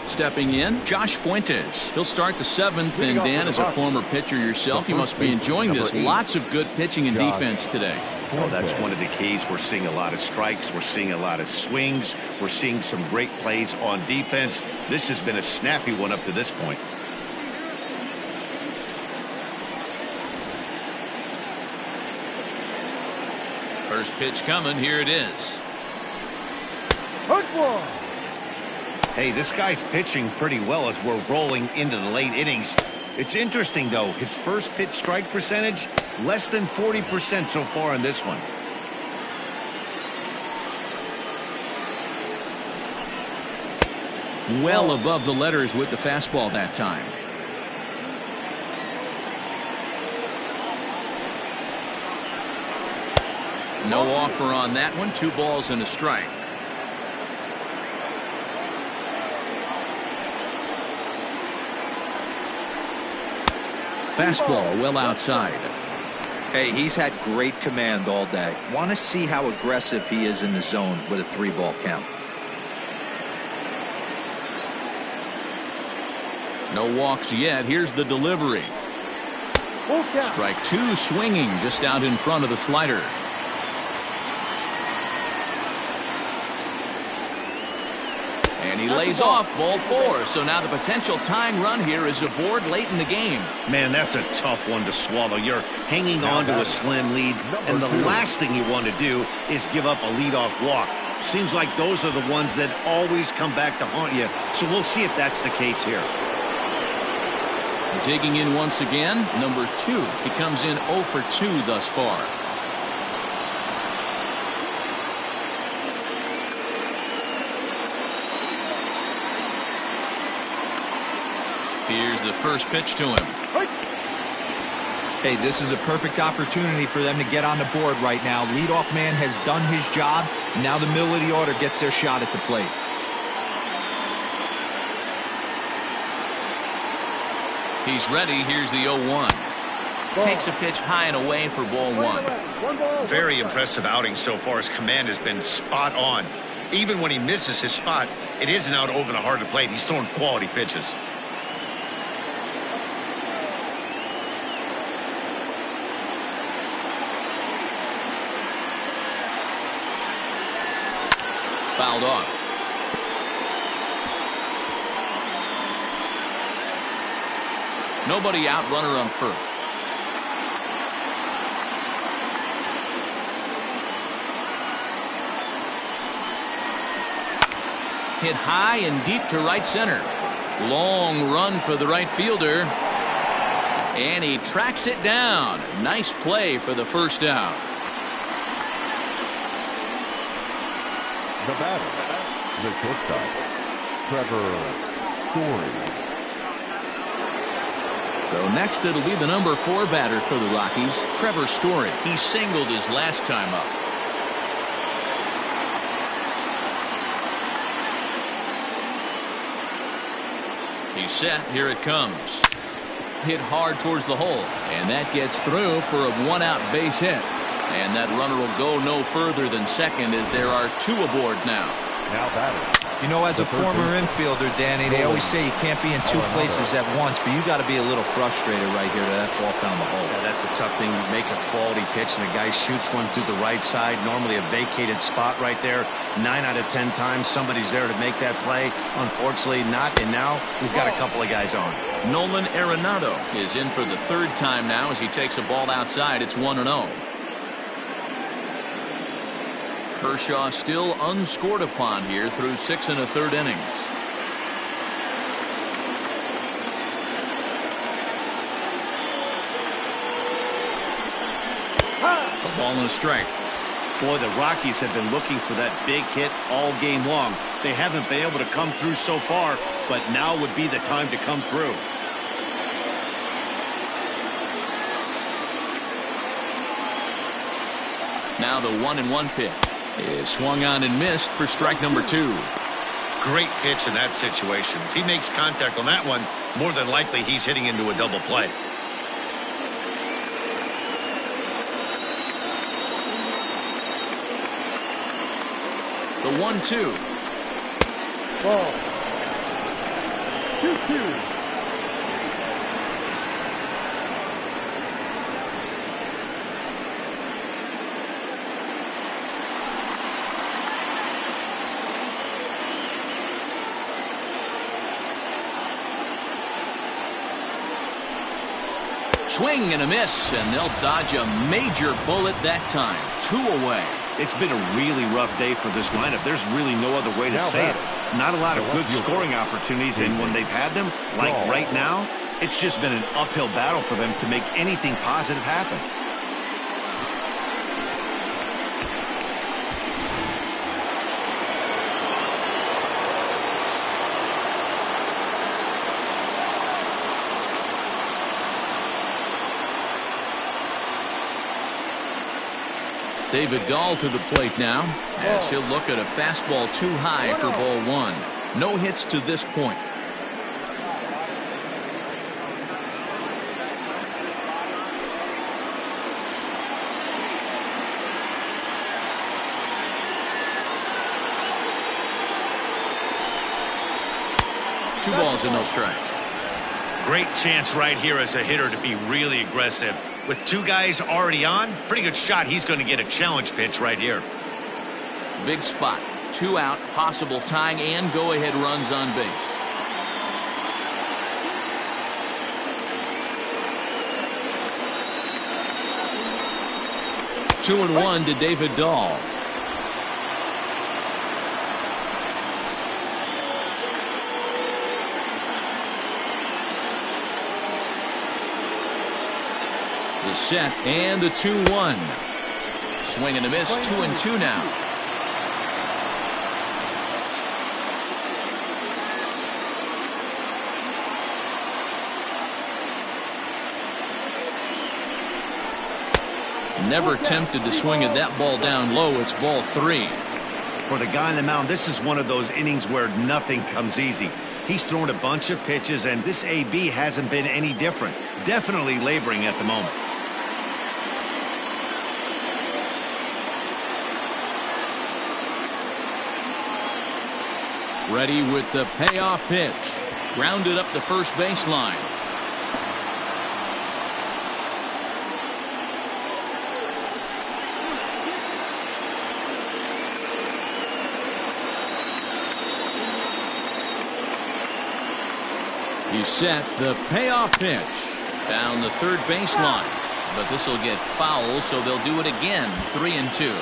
Stepping in, Josh Fuentes. He'll start the seventh, and Dan, as a former pitcher yourself, you must be enjoying this. Lots of good pitching and defense today. Well, that's one of the keys. We're seeing a lot of strikes. We're seeing a lot of swings. We're seeing some great plays on defense. This has been a snappy one up to this point. First pitch coming. Here it is. Hey, this guy's pitching pretty well as we're rolling into the late innings. It's interesting, though. His first pitch strike percentage, less than 40% so far in this one. Well above the letters with the fastball that time. No offer on that one. 2 balls and a strike. Fastball well outside. Hey, he's had great command all day. Want to see how aggressive he is in the zone with a 3-ball count. No walks yet. Here's the delivery. Strike 2, swinging just out in front of the slider. And he lays off ball 4. So now the potential tying run here is aboard late in the game. Man, that's a tough one to swallow. You're hanging on to a slim lead, and the last thing you want to do is give up a leadoff walk. Seems like those are the ones that always come back to haunt you. So we'll see if that's the case here. Digging in once again, number 2. He comes in 0 for 2 thus far. Here's the first pitch to him. Hey, this is a perfect opportunity for them to get on the board right now. Leadoff man has done his job. Now the middle of the order gets their shot at the plate. He's ready. Here's the 0-1. Takes a pitch high and away for ball 1. Very impressive outing so far. His command has been spot on. Even when he misses his spot, it isn't out over the heart of the plate. He's throwing quality pitches. Fouled off. Nobody out, runner on first. Hit high and deep to right center. Long run for the right fielder. And he tracks it down. Nice play for the first out. The batter, the shortstop, Trevor Story. So next it'll be the number 4 batter for the Rockies, Trevor Story. He singled his last time up. He's set. Here it comes. Hit hard towards the hole, and that gets through for a 1-out base hit. And that runner will go no further than second as there are 2 aboard now. Now batter. You know, as a former infielder, Danny, they always say you can't be in 2 places at once, but you got to be a little frustrated right here that ball found the hole. Yeah, that's a tough thing. You make a quality pitch and a guy shoots one through the right side, normally a vacated spot right there. 9 out of 10 times somebody's there to make that play. Unfortunately not, and now we've got a couple of guys on. Nolan Arenado is in for the 3rd time now as he takes a ball outside. It's 1-0. Kershaw still unscored upon here through 6 1/3 innings. ball and a strike. Boy, the Rockies have been looking for that big hit all game long. They haven't been able to come through so far, but now would be the time to come through. Now the 1-1 pitch is swung on and missed for strike number 2. Great pitch in that situation. If he makes contact on that one, more than likely he's hitting into a double play. The 1-2. Ball. 2-2. Swing and a miss, and they'll dodge a major bullet that time. 2 away. It's been a really rough day for this lineup. There's really no other way to say it. Not a lot of good scoring opportunities, and when they've had them, like right now, it's just been an uphill battle for them to make anything positive happen. David Dahl to the plate now, as he'll look at a fastball too high for ball 1. No hits to this point. Two balls and no strikes. Great chance right here as a hitter to be really aggressive. With 2 guys already on, pretty good shot. He's going to get a challenge pitch right here. Big spot. 2 out, possible tying and go-ahead runs on base. Two and 1 to David Dahl. The set and the 2-1. Swing and a miss. 2-2 now. Never tempted to swing at that ball down low. It's ball 3. For the guy on the mound, this is one of those innings where nothing comes easy. He's thrown a bunch of pitches, and this AB hasn't been any different. Definitely laboring at the moment. Ready with the payoff pitch. Grounded up the first baseline. He's set the payoff pitch down the third baseline, but this will get foul, so they'll do it again. 3-2.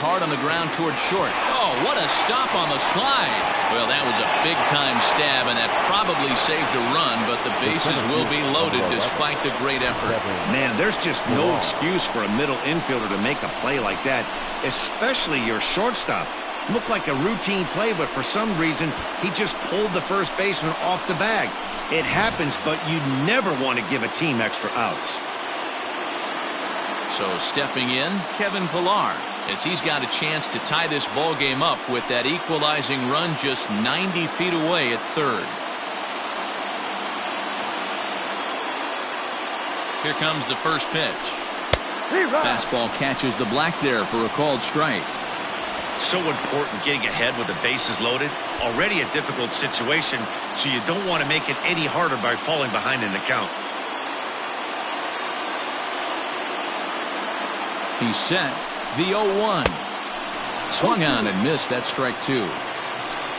Hard on the ground towards short. Oh, what a stop on the slide. Well, that was a big-time stab, and that probably saved a run, but the bases will be loaded despite the great effort. Man, there's just no excuse for a middle infielder to make a play like that, especially your shortstop. Looked like a routine play, but for some reason, he just pulled the first baseman off the bag. It happens, but you never want to give a team extra outs. So stepping in, Kevin Pillar, as he's got a chance to tie this ball game up with that equalizing run just 90 feet away at third. Here comes the first pitch. Fastball catches the black there for a called strike. So important getting ahead with the bases loaded. Already a difficult situation, so you don't want to make it any harder by falling behind in the count. He's set the 0-1. Swung on and missed. That strike 2.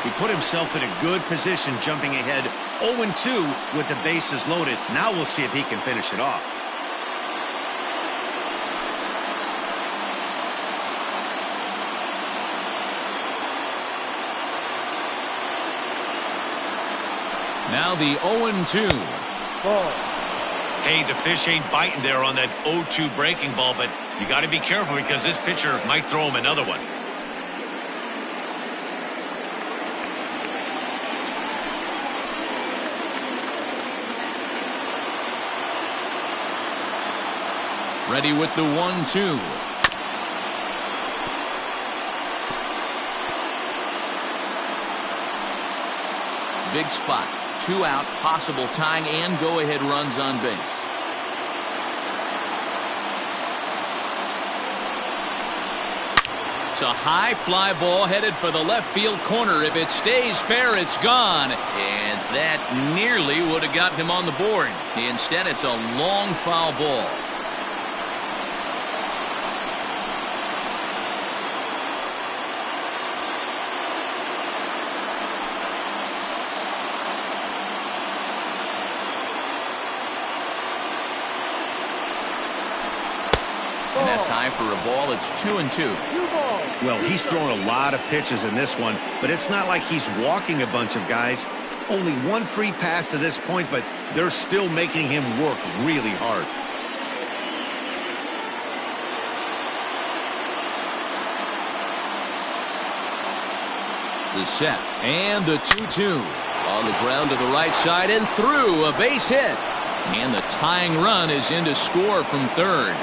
He put himself in a good position jumping ahead 0-2 with the bases loaded. Now we'll see if he can finish it off. Now the 0-2. Ball. Hey, the fish ain't biting there on that 0-2 breaking ball, but you got to be careful because this pitcher might throw him another one. Ready with the 1-2. Big spot. 2 out, possible tying and go-ahead runs on base. It's a high fly ball headed for the left field corner. If it stays fair, it's gone. And that nearly would have gotten him on the board. Instead, it's a long foul ball. And that's high for a ball. It's 2-2. Well, he's thrown a lot of pitches in this one, but it's not like he's walking a bunch of guys. Only one free pass to this point, but they're still making him work really hard. The set and the 2-2 on the ground to the right side and through, a base hit, and the tying run is in to score from third.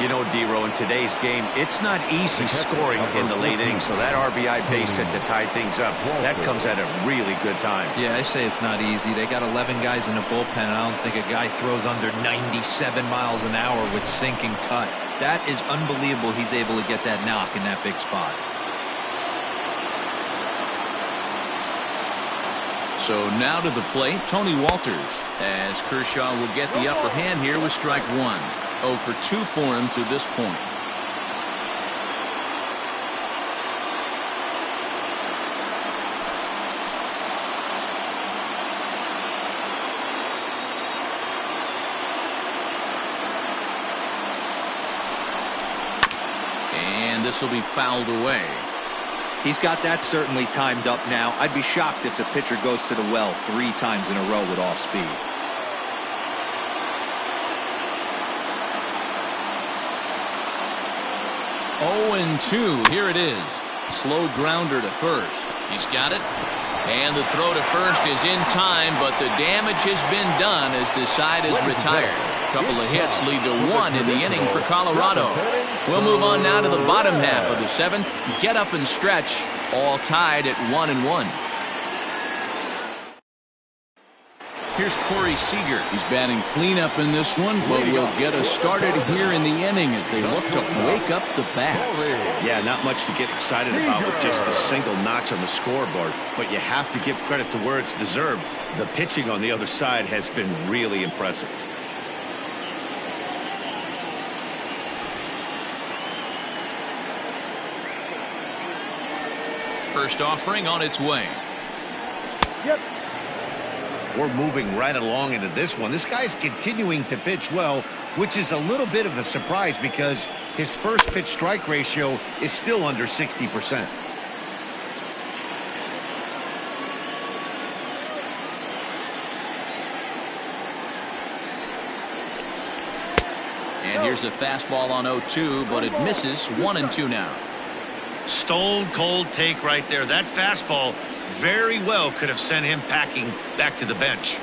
You know, D-Row, in today's game, it's not easy scoring in the late innings, so that RBI base hit to tie things up, that comes at a really good time. Yeah, I say it's not easy. They got 11 guys in the bullpen, and I don't think a guy throws under 97 miles an hour with sink and cut. That is unbelievable he's able to get that knock in that big spot. So now to the plate, Tony Walters, as Kershaw will get the upper hand here with strike 1. 0 for 2 for him to this point. And this will be fouled away. He's got that certainly timed up now. I'd be shocked if the pitcher goes to the well 3 times in a row with off speed. 0-2. Here it is. Slow grounder to first. He's got it. And the throw to first is in time, but the damage has been done as the side is retired. A couple of hits lead to 1 in the inning for Colorado. We'll move on now to the bottom half of the 7th. Get up and stretch. All tied at 1-1. Here's Corey Seager. He's batting cleanup in this one, but will get us started here in the inning as they look to wake up the bats. Yeah, not much to get excited about with just a single notch on the scoreboard, but you have to give credit to where it's deserved. The pitching on the other side has been really impressive. First offering on its way. Yep. We're moving right along into this one. This guy's continuing to pitch well, which is a little bit of a surprise because his first pitch strike ratio is still under 60%. And here's a fastball on 0-2, but it misses. 1-2 now. Stone cold take right there. That fastball very well could have sent him packing back to the bench.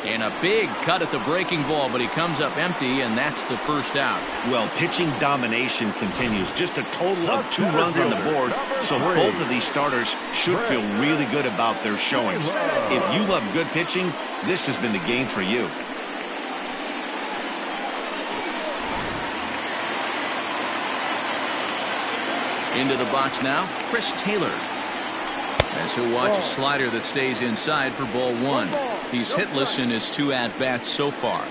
And a big cut at the breaking ball, but he comes up empty, and that's the first out. Well, pitching domination continues. Just a total of 2 runs on the board, so both of these starters should feel really good about their showings. If you love good pitching, this has been the game for you. Into the box now, Chris Taylor. As he'll watch a slider that stays inside for ball 1. He's hitless in his 2 at-bats so far.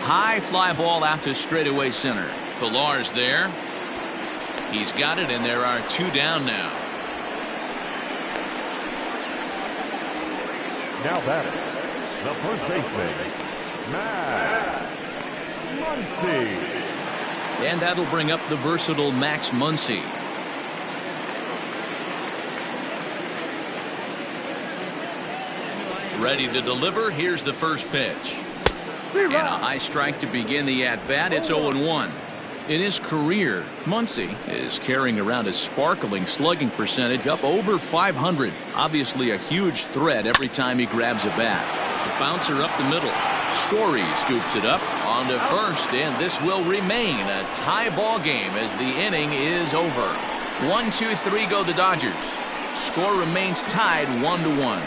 High fly ball out to straightaway center. Pilar's there. He's got it, and there are 2 down now. Now batting, the first baseman, Matt Muncy. And that'll bring up the versatile Max Muncy. Ready to deliver. Here's the first pitch. And a high strike to begin the at-bat. It's 0-1. In his career, Muncy is carrying around a sparkling slugging percentage up over 500. Obviously a huge threat every time he grabs a bat. The bouncer up the middle. Story scoops it up onto first, and this will remain a tie ball game as the inning is over. 1-2-3 go the Dodgers. Score remains tied 1-1.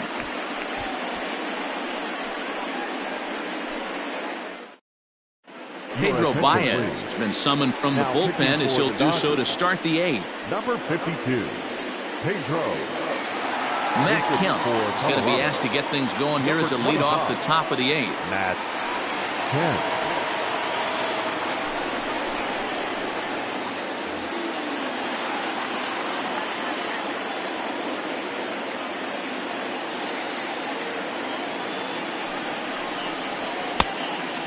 Pedro Baez has been summoned from the bullpen as he'll do so to start the eighth. Number 52, Pedro. Matt Kemp is going to be asked to get things going here as a lead off the top of the eighth. Matt Kemp.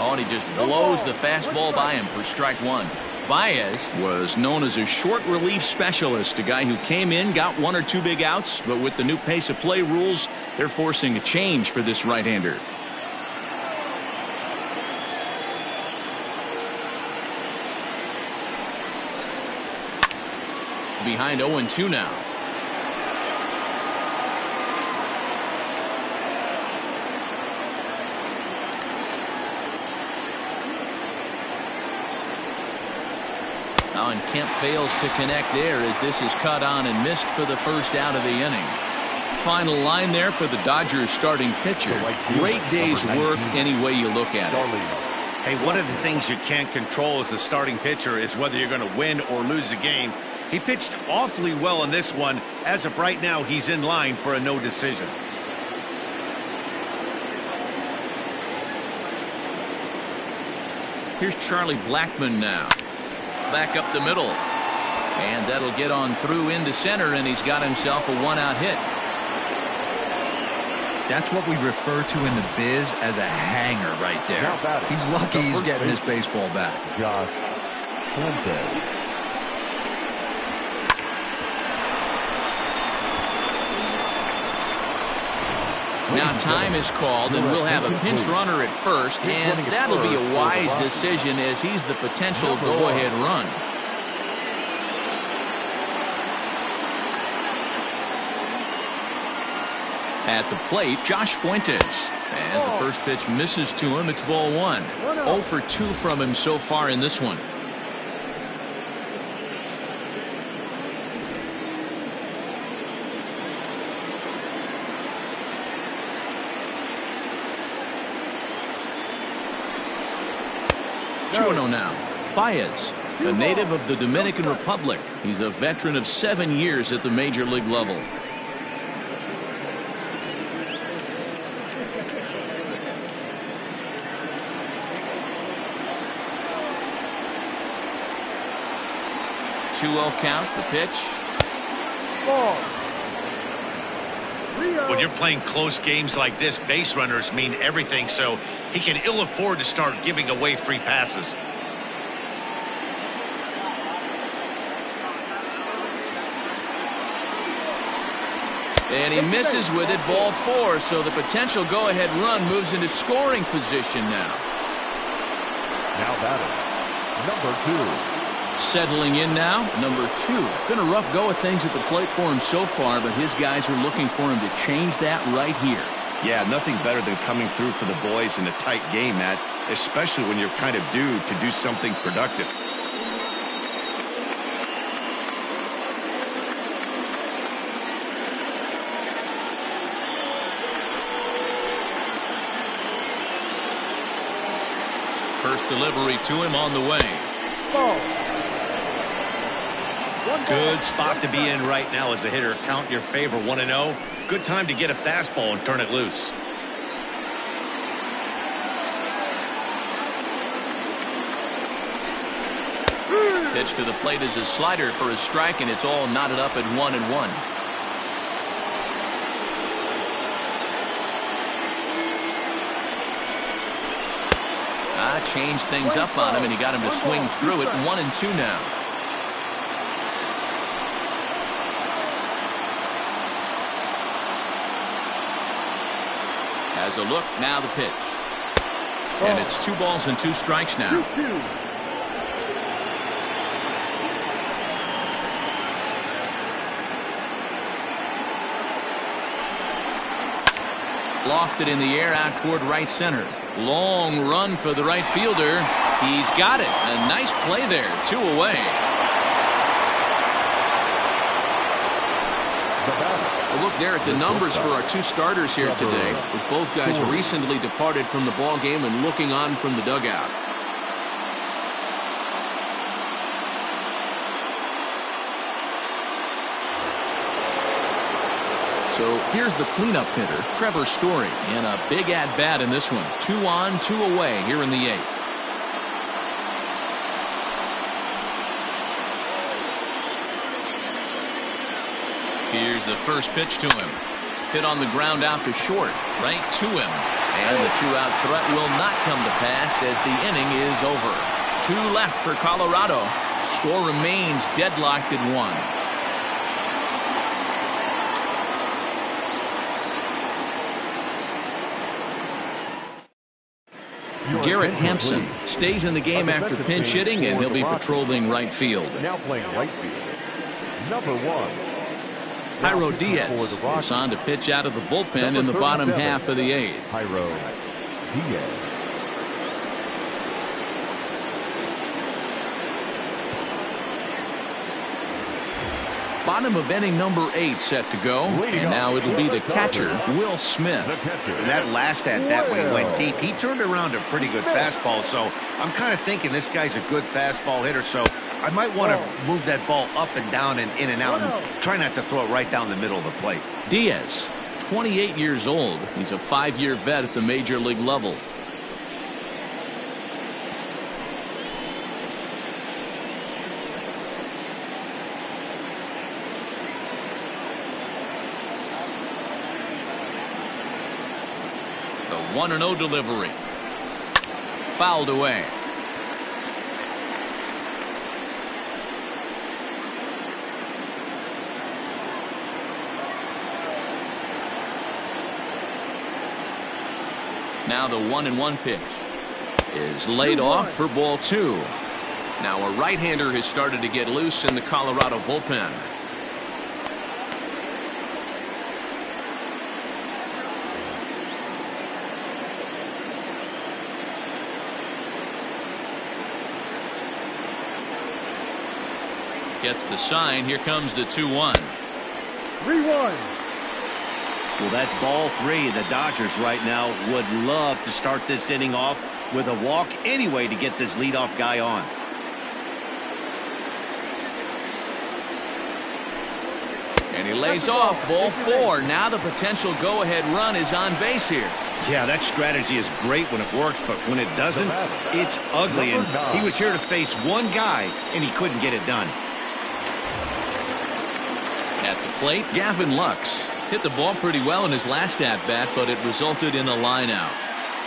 Oh, and he just blows the fastball by him for strike one. Baez was known as a short relief specialist, a guy who came in, got one or two big outs, but with the new pace of play rules, they're forcing a change for this right-hander. Behind 0-2 now. And Kemp fails to connect there as this is cut on and missed for the first out of the inning. Final line there for the Dodgers starting pitcher. Great day's work any way you look at it. Hey, one of the things you can't control as a starting pitcher is whether you're going to win or lose a game. He pitched awfully well in this one. As of right now, he's in line for a no decision. Here's Charlie Blackmon now. Back up the middle, and that'll get on through into center, and he's got himself a one-out hit. That's what we refer to in the biz as a hanger right there. He's lucky he's getting his baseball back. Josh Fuentes. Now time is called, and we'll have a pinch runner at first, and that'll be a wise decision as he's the potential go-ahead run. At the plate, Josh Fuentes. As the first pitch misses to him, it's ball one. 0 for 2 from him so far in this one. Now, Baez, a native of the Dominican Republic. He's a veteran of 7 years at the major league level. Two-0 count, the pitch. When you're playing close games like this, base runners mean everything, so he can ill afford to start giving away free passes. And he misses with it, ball 4, so the potential go-ahead run moves into scoring position now. Now batting, number 2. Settling in now, number 2. It's been a rough go of things at the plate for him so far, but his guys are looking for him to change that right here. Yeah, nothing better than coming through for the boys in a tight game, Matt, especially when you're kind of due to do something productive. First delivery to him on the way. Good spot to be in right now as a hitter. Count in your favor, 1-0. Good time to get a fastball and turn it loose. Pitch to the plate is a slider for a strike, and it's all knotted up at 1-1. That changed things up on him, and he got him to swing through it. 1-2 now. Has a look, now the pitch. And it's 2 balls and 2 strikes now. Lofted in the air out toward right center. Long run for the right fielder. He's got it. A nice play there. 2 away. A look there at the numbers for our 2 starters here today, with both guys recently departed from the ball game and looking on from the dugout. So here's the cleanup hitter, Trevor Story, and a big at-bat in this one. 2 on, 2 away here in the 8th. Here's the first pitch to him. Hit on the ground out to short, right to him. And the 2-out threat will not come to pass as the inning is over. 2 left for Colorado. Score remains deadlocked at 1. Garrett Hampson stays in the game after pinch hitting, and he'll be patrolling right field. Now playing right field, number 1. Jairo Diaz is on to pitch out of the bullpen in the bottom half of the 8th. Jairo Diaz. Bottom of inning number 8 set to go, and now it'll be the catcher, Will Smith. And that last at-bat when he went deep, he turned around a pretty good fastball. So I'm kind of thinking this guy's a good fastball hitter. So I might want to move that ball up and down and in and out and try not to throw it right down the middle of the plate. Diaz, 28 years old. He's a 5-year vet at the major league level. The 1-0 delivery. Fouled away. Now the 1-1 pitch is laid off for ball 2. Now a right-hander has started to get loose in the Colorado bullpen. Gets the sign. Here comes the 2-1. 3-1. Well, that's ball 3. The Dodgers right now would love to start this inning off with a walk anyway to get this leadoff guy on. And he lays off ball 4. Now the potential go-ahead run is on base here. Yeah, that strategy is great when it works, but when it doesn't, it's ugly. And he was here to face one guy, and he couldn't get it done. At the plate, Gavin Lux hit the ball pretty well in his last at-bat, but it resulted in a line-out.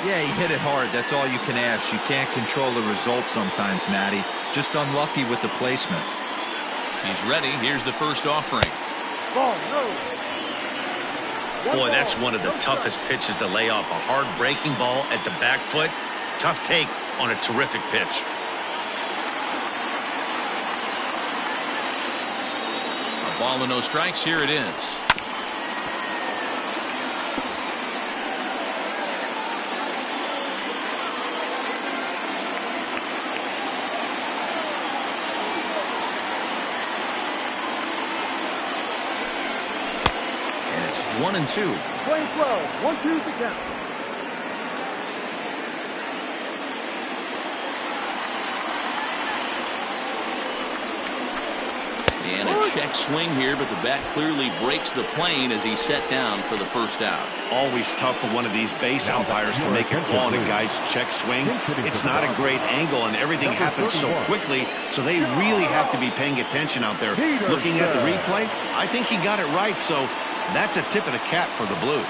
Yeah, he hit it hard. That's all you can ask. You can't control the result sometimes, Matty. Just unlucky with the placement. He's ready. Here's the first offering. Ball, no. Boy, that's one of the toughest pitches to lay off. A hard breaking ball at the back foot. Tough take on a terrific pitch. A ball and no strikes. Here it is. And it's 1-2. Playing 12. 1-2 to count. And a check swing here, but the bat clearly breaks the plane as he's set down for the first out. Always tough for one of these base umpires to make a call on a guy's check swing. It's not a great angle, and everything happens so quickly, so they really have to be paying attention out there. Looking at the replay, I think he got it right, so that's a tip of the cap for the Blues.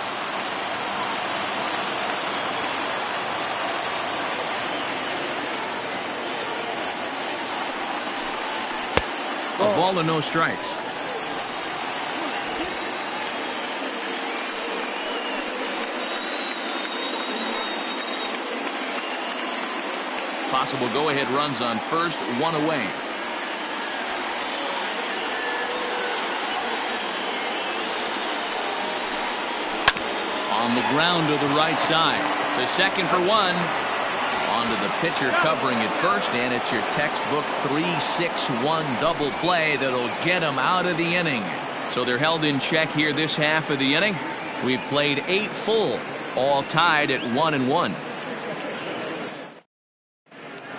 A ball and no strikes. Possible go-ahead runs on first, one away. On the ground to the right side. The second for one. Onto the pitcher covering at first, and it's your textbook 3-6-1 double play that'll get them out of the inning. So they're held in check here this half of the inning. We've played 8 full, all tied at 1-1.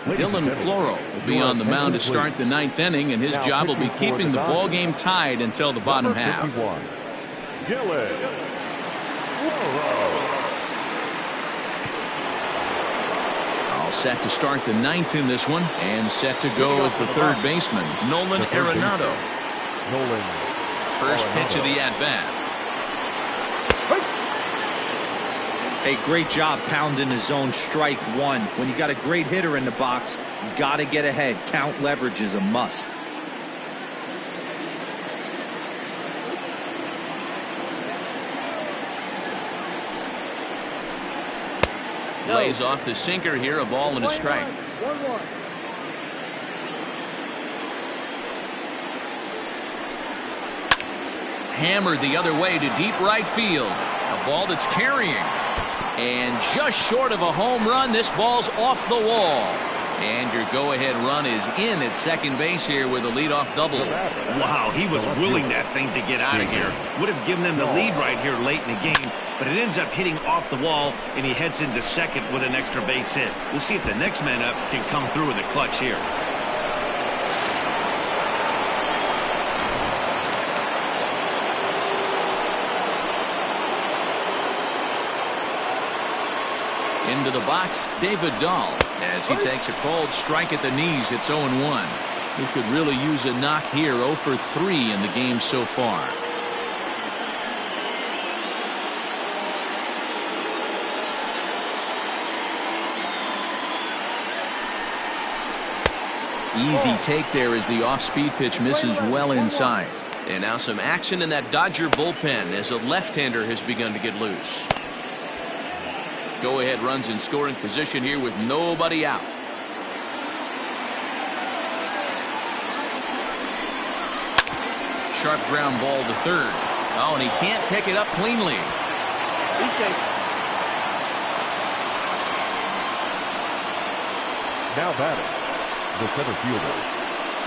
Dylan Floro will be on the mound to start the 9th inning, and his job will be keeping the ball game tied until the bottom half. Dylan Floro. All set to start the 9th in this one, and set to go as the third baseman, Nolan Arenado. First pitch of the at-bat. Hey, great job pounding the zone strike one. When you got a great hitter in the box, you got to get ahead. Count leverage is a must. Lays off the sinker here, a ball and a strike. 1-1. Hammered the other way to deep right field. A ball that's carrying. And just short of a home run, this ball's off the wall. And your go-ahead run is in at second base here with a leadoff double. Wow, he was willing that thing to get out of here. Would have given them the lead right here late in the game, but it ends up hitting off the wall, and he heads into second with an extra base hit. We'll see if the next man up can come through in the clutch here. Into the box, David Dahl, as he takes a cold strike at the knees. It's 0-1. He could really use a knock here. 0 for 3 in the game so far. Easy take there as the off-speed pitch misses well inside. And now some action in that Dodger bullpen as a left-hander has begun to get loose. Go-ahead runs in scoring position here with nobody out. Sharp ground ball to third. Oh, and he can't pick it up cleanly. Now batting, the center fielder,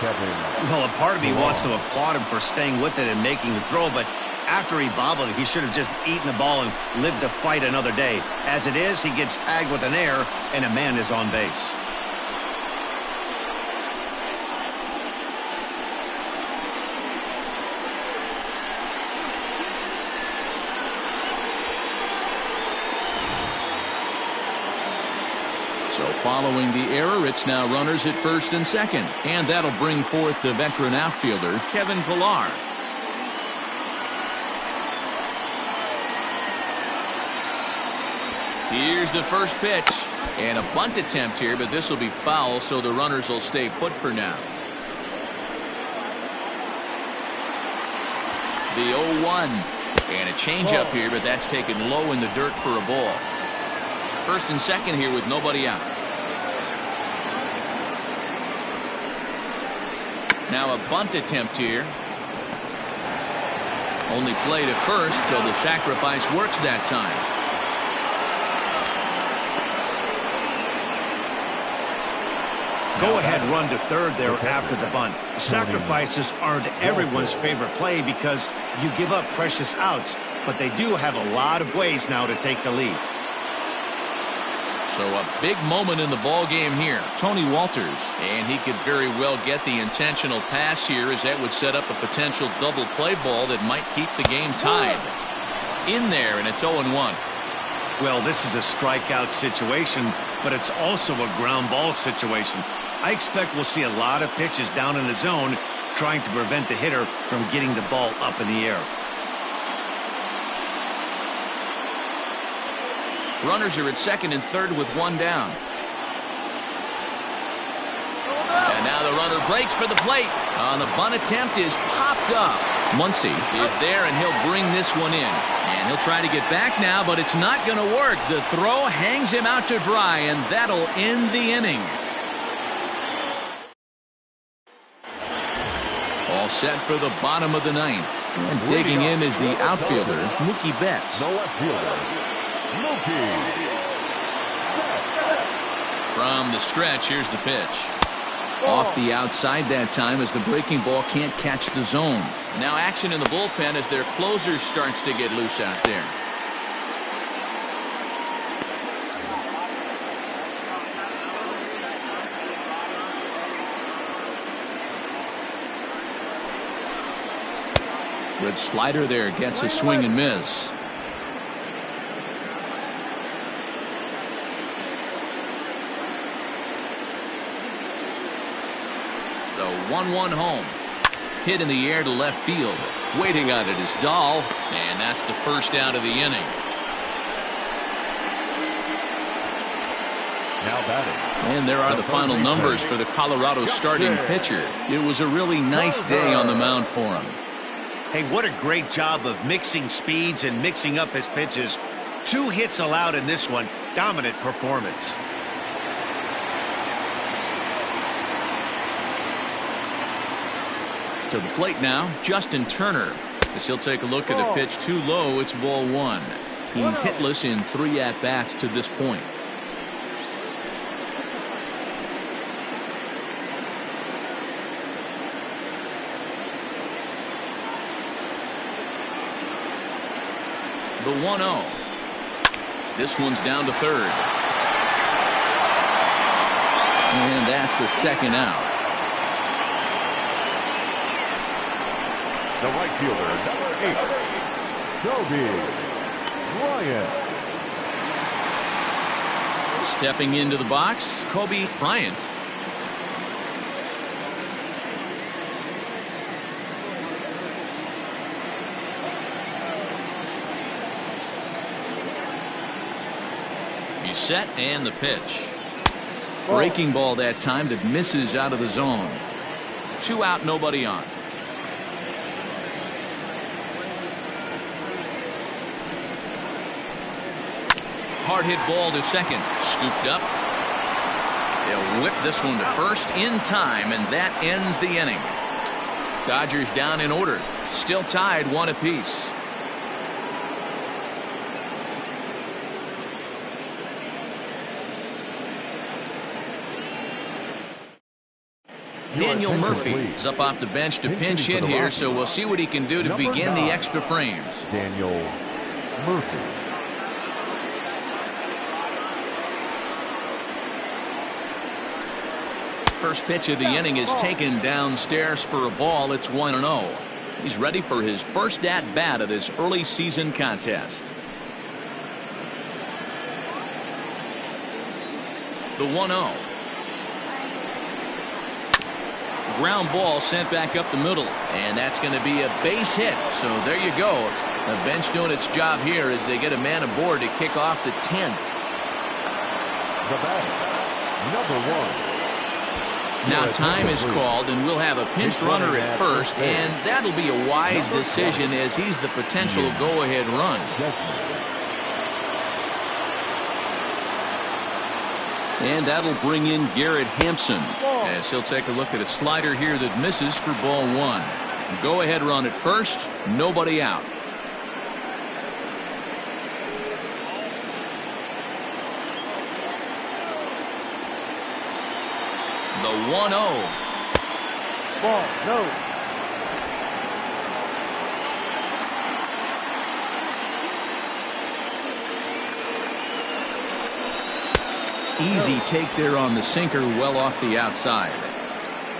Kevin. Well, a part of me wants to applaud him for staying with it and making the throw, but after he bobbled, he should have just eaten the ball and lived to fight another day. As it is, he gets tagged with an error, and a man is on base. So following the error, it's now runners at first and second. And that'll bring forth the veteran outfielder, Kevin Pillar. Here's the first pitch. And a bunt attempt here, but this will be foul, so the runners will stay put for now. The 0-1. And a changeup here, but that's taken low in the dirt for a ball. First and second here with nobody out. Now a bunt attempt here. Only played at first, so the sacrifice works that time. Go-ahead run to third there after the bunt. Sacrifices aren't everyone's favorite play because you give up precious outs, but they do have a lot of ways now to take the lead. So a big moment in the ball game here. Tony Walters, and he could very well get the intentional pass here, as that would set up a potential double play ball that might keep the game tied. In there, and it's 0-1. Well, this is a strikeout situation, but it's also a ground ball situation. I expect we'll see a lot of pitches down in the zone trying to prevent the hitter from getting the ball up in the air. Runners are at second and third with one down. And now the runner breaks for the plate. The bunt attempt is popped up. Muncy is there, and he'll bring this one in. And he'll try to get back now, but it's not going to work. The throw hangs him out to dry, and that'll end the inning. All set for the bottom of the ninth. And digging in is the outfielder, Mookie Betts. The left fielder, Mookie. From the stretch, here's the pitch. Off the outside that time as the breaking ball can't catch the zone. Now action in the bullpen as their closer starts to get loose out there. Good slider there, gets a swing and miss. The 1-1 home. Hit in the air to left field. Waiting on it is Dahl, and that's the first out of the inning. Now batting. And there are the final numbers for the Colorado starting pitcher. It was a really nice day on the mound for him. Hey, what a great job of mixing speeds and mixing up his pitches. 2 hits allowed in this one. Dominant performance. To the plate now, Justin Turner. As he'll take a look at a pitch too low, it's ball 1. He's hitless in 3 at-bats to this point. The 1-0. This one's down to third. And that's the second out. The right fielder, number 8, Kobe Bryant. Stepping into the box, Kobe Bryant. He's set, and the pitch. Breaking ball that time that misses out of the zone. 2 out, nobody on. Hard hit ball to second. Scooped up. They'll whip this one to first in time, and that ends the inning. Dodgers down in order. Still tied 1 apiece. Daniel Murphy is up off the bench to pinch hit here, so we'll see what he can do to begin the extra frames. Daniel Murphy. First pitch of the inning is taken downstairs for a ball. It's 1-0. He's ready for his first at-bat of this early season contest. The 1-0. Ground ball sent back up the middle, and that's going to be a base hit. So there you go. The bench doing its job here as they get a man aboard to kick off the 10th. The batter, number 1. Now time is called, and we'll have a pinch runner at first, and that'll be a wise decision as he's the potential go-ahead run. And that'll bring in Garrett Hampson as he'll take a look at a slider here that misses for ball 1. Go-ahead run at first, nobody out. The 1-0. Ball, no. Easy take there on the sinker, well off the outside.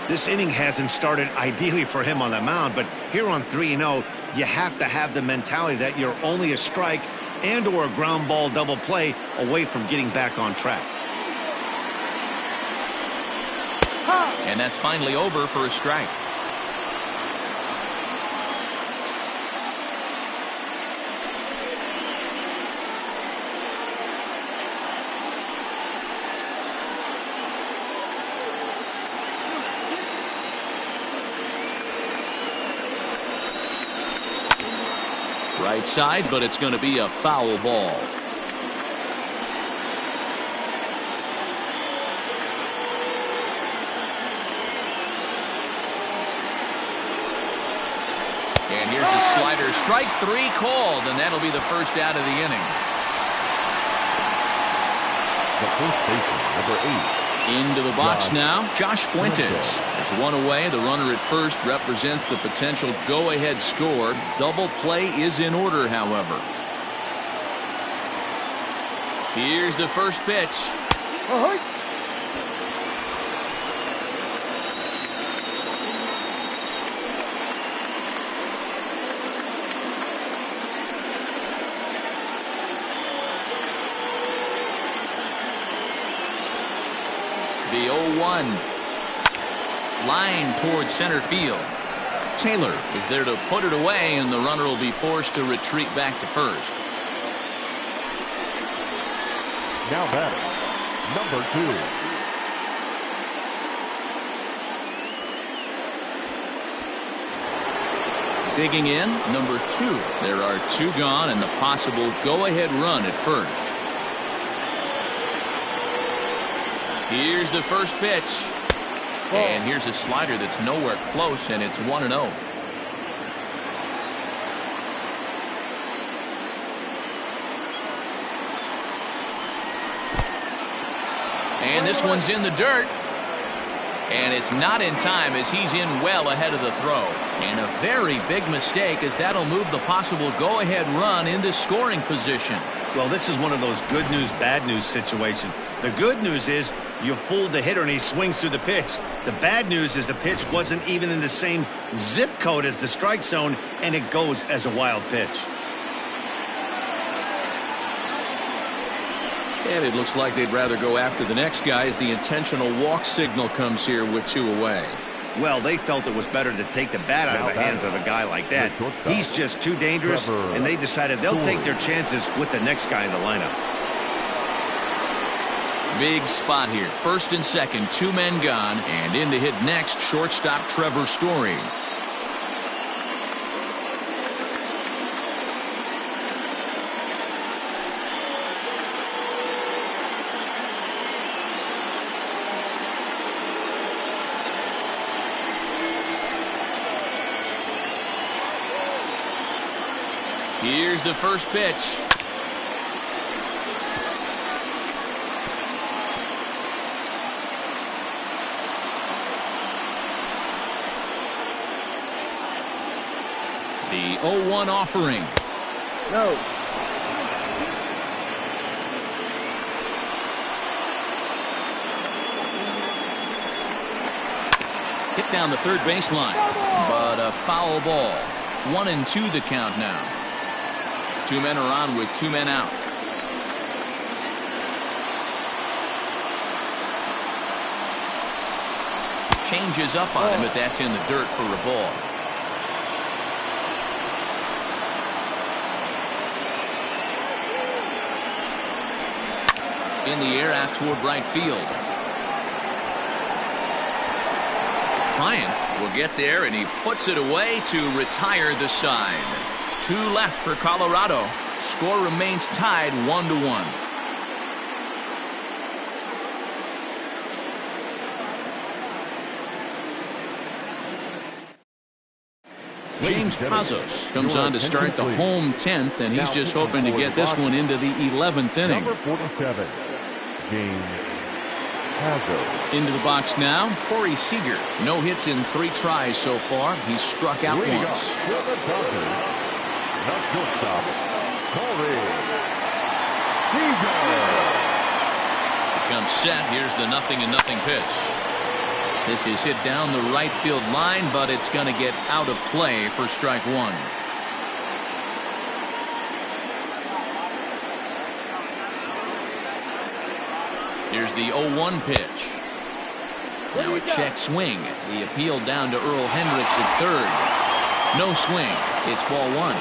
This inning hasn't started ideally for him on the mound, but here on 3-0, you have to have the mentality that you're only a strike and or a ground ball double play away from getting back on track. And that's finally over for a strike. Right side, but it's going to be a foul ball. And here's a slider. Strike 3 called, and that'll be the first out of the inning. The first baseman, number 8. Into the box now, Josh Fuentes. There's one away. The runner at first represents the potential go-ahead score. Double play is in order, however. Here's the first pitch. The 0-1. Line towards center field. Taylor is there to put it away, and the runner will be forced to retreat back to first. Now batting, number 2. Digging in, number 2. There are 2 gone and the possible go-ahead run at first. Here's the first pitch. And here's a slider that's nowhere close, and it's 1-0. And this one's in the dirt. And it's not in time as he's in well ahead of the throw. And a very big mistake, as that'll move the possible go-ahead run into scoring position. Well, this is one of those good news, bad news situation. The good news is you fooled the hitter and he swings through the pitch. The bad news is the pitch wasn't even in the same zip code as the strike zone, and it goes as a wild pitch. And it looks like they'd rather go after the next guy as the intentional walk signal comes here with 2 away. Well, they felt it was better to take the bat out of the hands of a guy like that. He's just too dangerous, and they decided they'll take their chances with the next guy in the lineup. Big spot here. First and second, 2 men gone, and in to hit next, shortstop Trevor Story. Here's the first pitch. The 0-1 offering. No. Hit down the third baseline, but a foul ball. 1-2 the count now. 2 men are on with 2 men out. Changes up on him, but that's in the dirt for a ball. In the air out toward right field. Bryant will get there, and he puts it away to retire the side. 2 left for Colorado. Score remains tied 1-1. James Pazos comes on to start the home 10th, and he's just hoping to get this one into the 11th inning. Number 47, James Pazos. Into the box now, Corey Seager. No hits in 3 tries so far. He's struck out Leading once. off for the Dodgers, the shortstop, Corey Seager. Comes set. Here's the 0-0 pitch. This is hit down the right field line, but it's going to get out of play for strike 1. Here's the 0-1 pitch. Now a check swing. The appeal down to Earl Hendricks at third. No swing. It's ball 1.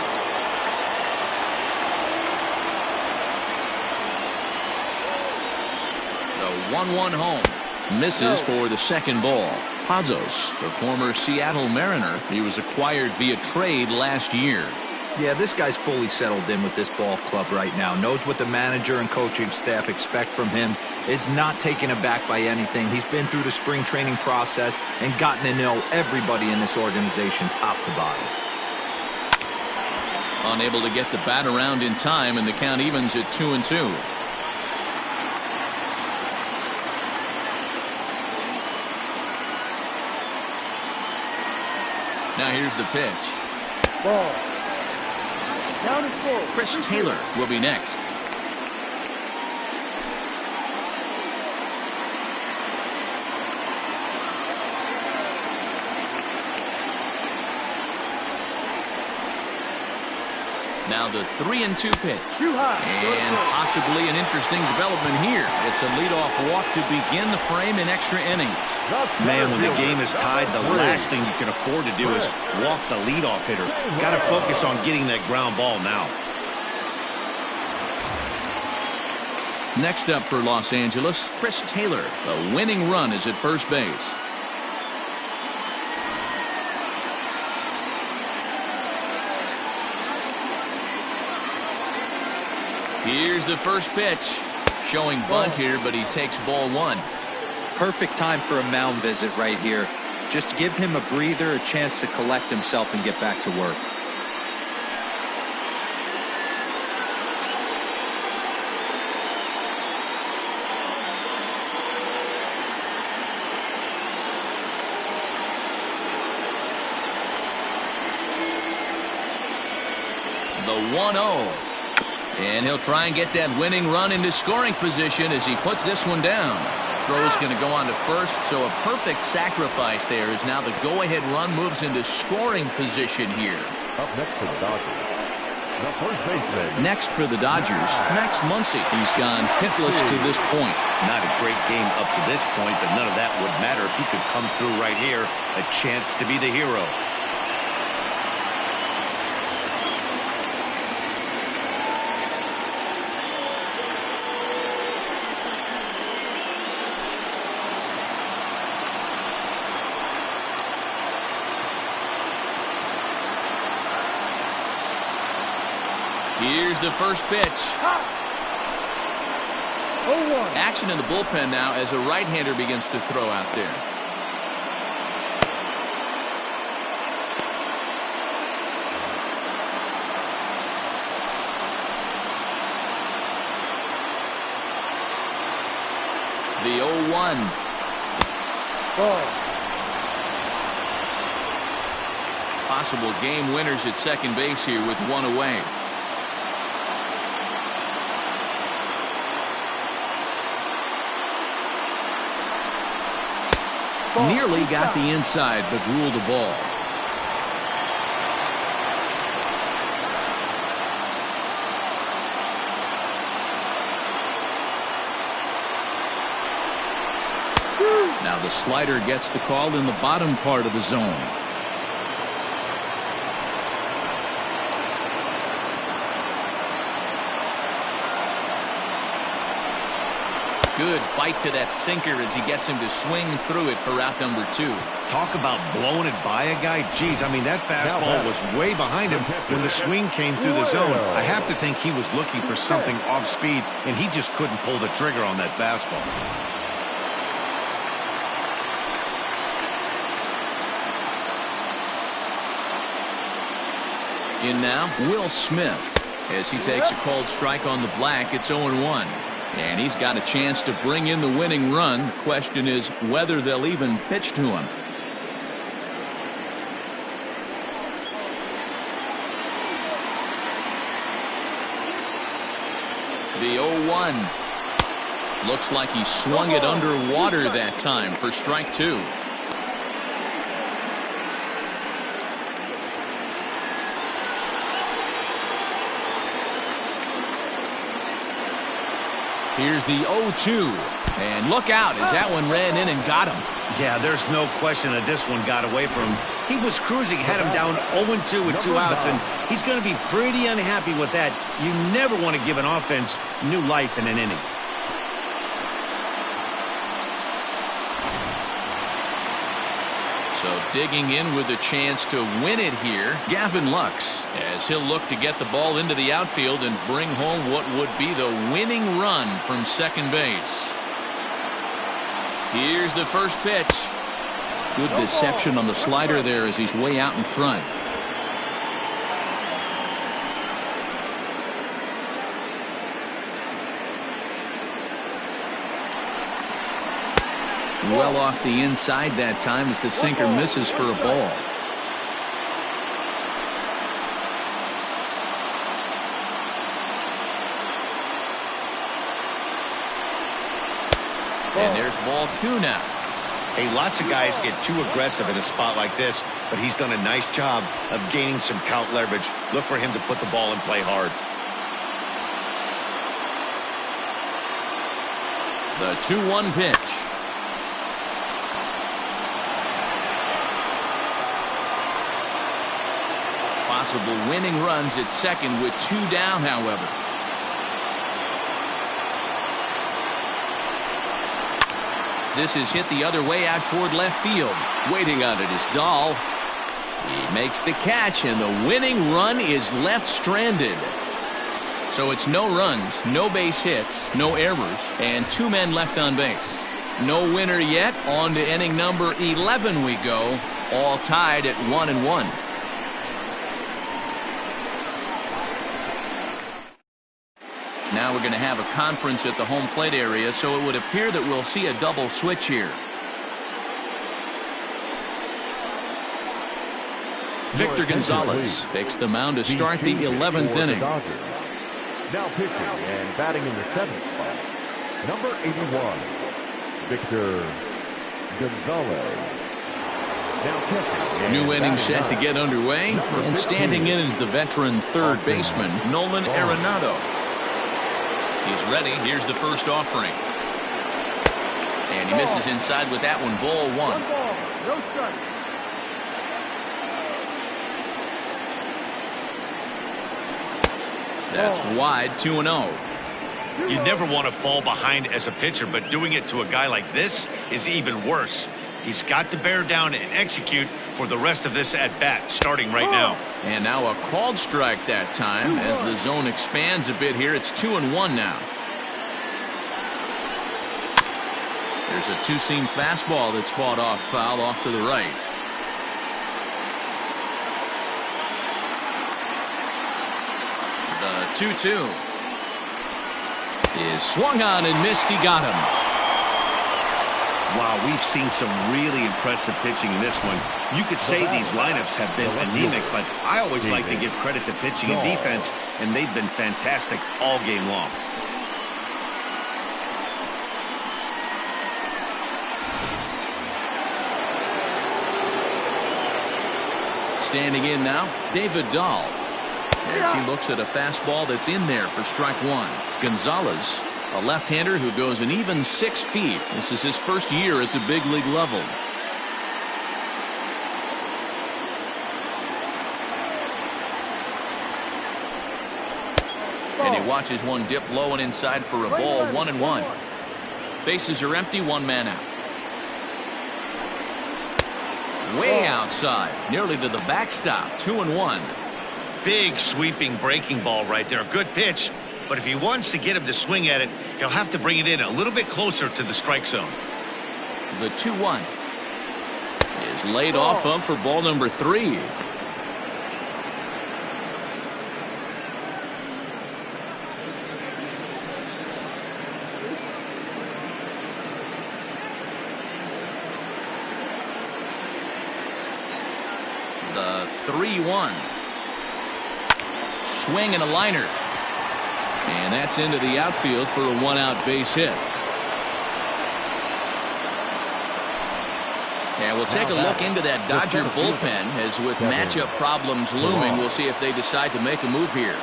The 1-1 home. Misses for the second ball. Pazos, the former Seattle Mariner. He was acquired via trade last year. Yeah, this guy's fully settled in with this ball club right now. Knows what the manager and coaching staff expect from him. Is not taken aback by anything. He's been through the spring training process and gotten to know everybody in this organization top to bottom. Unable to get the bat around in time, and the count evens at 2-2. Now here's the pitch. Ball. Down and full. Chris Taylor will be next. Now the 3-2 pitch. Too high. And possibly an interesting development here. It's a leadoff walk to begin the frame in extra innings. Man, when the game is tied, the last thing you can afford to do is walk the leadoff hitter. Got to focus on getting that ground ball now. Next up for Los Angeles, Chris Taylor. The winning run is at first base. Here's the first pitch. Showing bunt here, but he takes ball one. Perfect time for a mound visit right here. Just give him a breather, a chance to collect himself and get back to work. The 1-0. And he'll try and get that winning run into scoring position as he puts this one down. Throw's going to go on to first, so a perfect sacrifice there as now the go-ahead run moves into scoring position here. Up next for the Dodgers, the first baseman. Next for the Dodgers, Max Muncy. He's gone hitless to this point. Not a great game up to this point, but none of that would matter if he could come through right here. A chance to be the hero. Here's the first pitch. 0-1. Action in the bullpen now as a right-hander begins to throw out there. The 0-1. Ball. Possible game winners at second base here with one away. Nearly got the inside, but ruled a ball. Now the slider gets the call in the bottom part of the zone. Good bite to that sinker as he gets him to swing through it for out number 2. Talk about blowing it by a guy. Geez, I mean, that fastball was way behind him when the swing came through the zone. I have to think he was looking for something off speed, and he just couldn't pull the trigger on that fastball. In now, Will Smith. As he takes a called strike on the black, it's 0-1. And he's got a chance to bring in the winning run. The question is whether they'll even pitch to him. The 0-1. Looks like he swung it underwater that time for strike 2. Here's the 0-2. And look out as that one ran in and got him. Yeah, there's no question that this one got away from him. He was cruising, had him down 0-2 with 2 outs, and he's going to be pretty unhappy with that. You never want to give an offense new life in an inning. So So digging in with a chance to win it here, Gavin Lux, as he'll look to get the ball into the outfield and bring home what would be the winning run from second base. Here's the first pitch. Good deception on the slider there as he's way out in front. Well off the inside that time as the sinker misses for a ball. And there's ball 2 now. Hey, lots of guys get too aggressive in a spot like this, but he's done a nice job of gaining some count leverage. Look for him to put the ball in play hard. The 2-1 pitch. Possible winning runs at second with 2 down, however. This is hit the other way out toward left field. Waiting on it is Dahl. He makes the catch, and the winning run is left stranded. So it's no runs, no base hits, no errors, and 2 men left on base. No winner yet. On to inning number 11 we go. All tied at 1-1. Now we're going to have a conference at the home plate area, so it would appear that we'll see a double switch here. Victor Gonzalez takes the mound to start the 11th inning. Now pitching and batting in the 7th spot, number 81, Victor Gonzalez. Now catching. New inning set to get underway, and standing in is the veteran third baseman, Nolan Arenado. He's ready. Here's the first offering. And he misses inside with that one. Ball 1. No strike. That's wide, 2-0. You never want to fall behind as a pitcher, but doing it to a guy like this is even worse. He's got to bear down and execute for the rest of this at-bat, starting right now. And now a called strike that time as the zone expands a bit here. It's 2-1 now. There's a 2-seam fastball that's fought off foul off to the right. The 2-2 is swung on and missed. He got him. Wow, we've seen some really impressive pitching in this one. You could say these lineups have been anemic, but I always like to give credit to pitching and defense, and they've been fantastic all game long. Standing in now, David Dahl, as he looks at a fastball that's in there for strike 1. Gonzalez, a left-hander who goes an even 6 feet. This is his first year at the big league level. And he watches one dip low and inside for a ball. 1-1. Bases are empty. 1 man out. Way outside, nearly to the backstop. 2-1. Big sweeping breaking ball right there. A good pitch. But if he wants to get him to swing at it, he'll have to bring it in a little bit closer to the strike zone. The 2-1 is laid off of for ball number 3. The 3-1. Swing and a liner. And that's into the outfield for a 1-out base hit. And we'll take a look into that Dodger bullpen, as with matchup problems looming, we'll see if they decide to make a move here.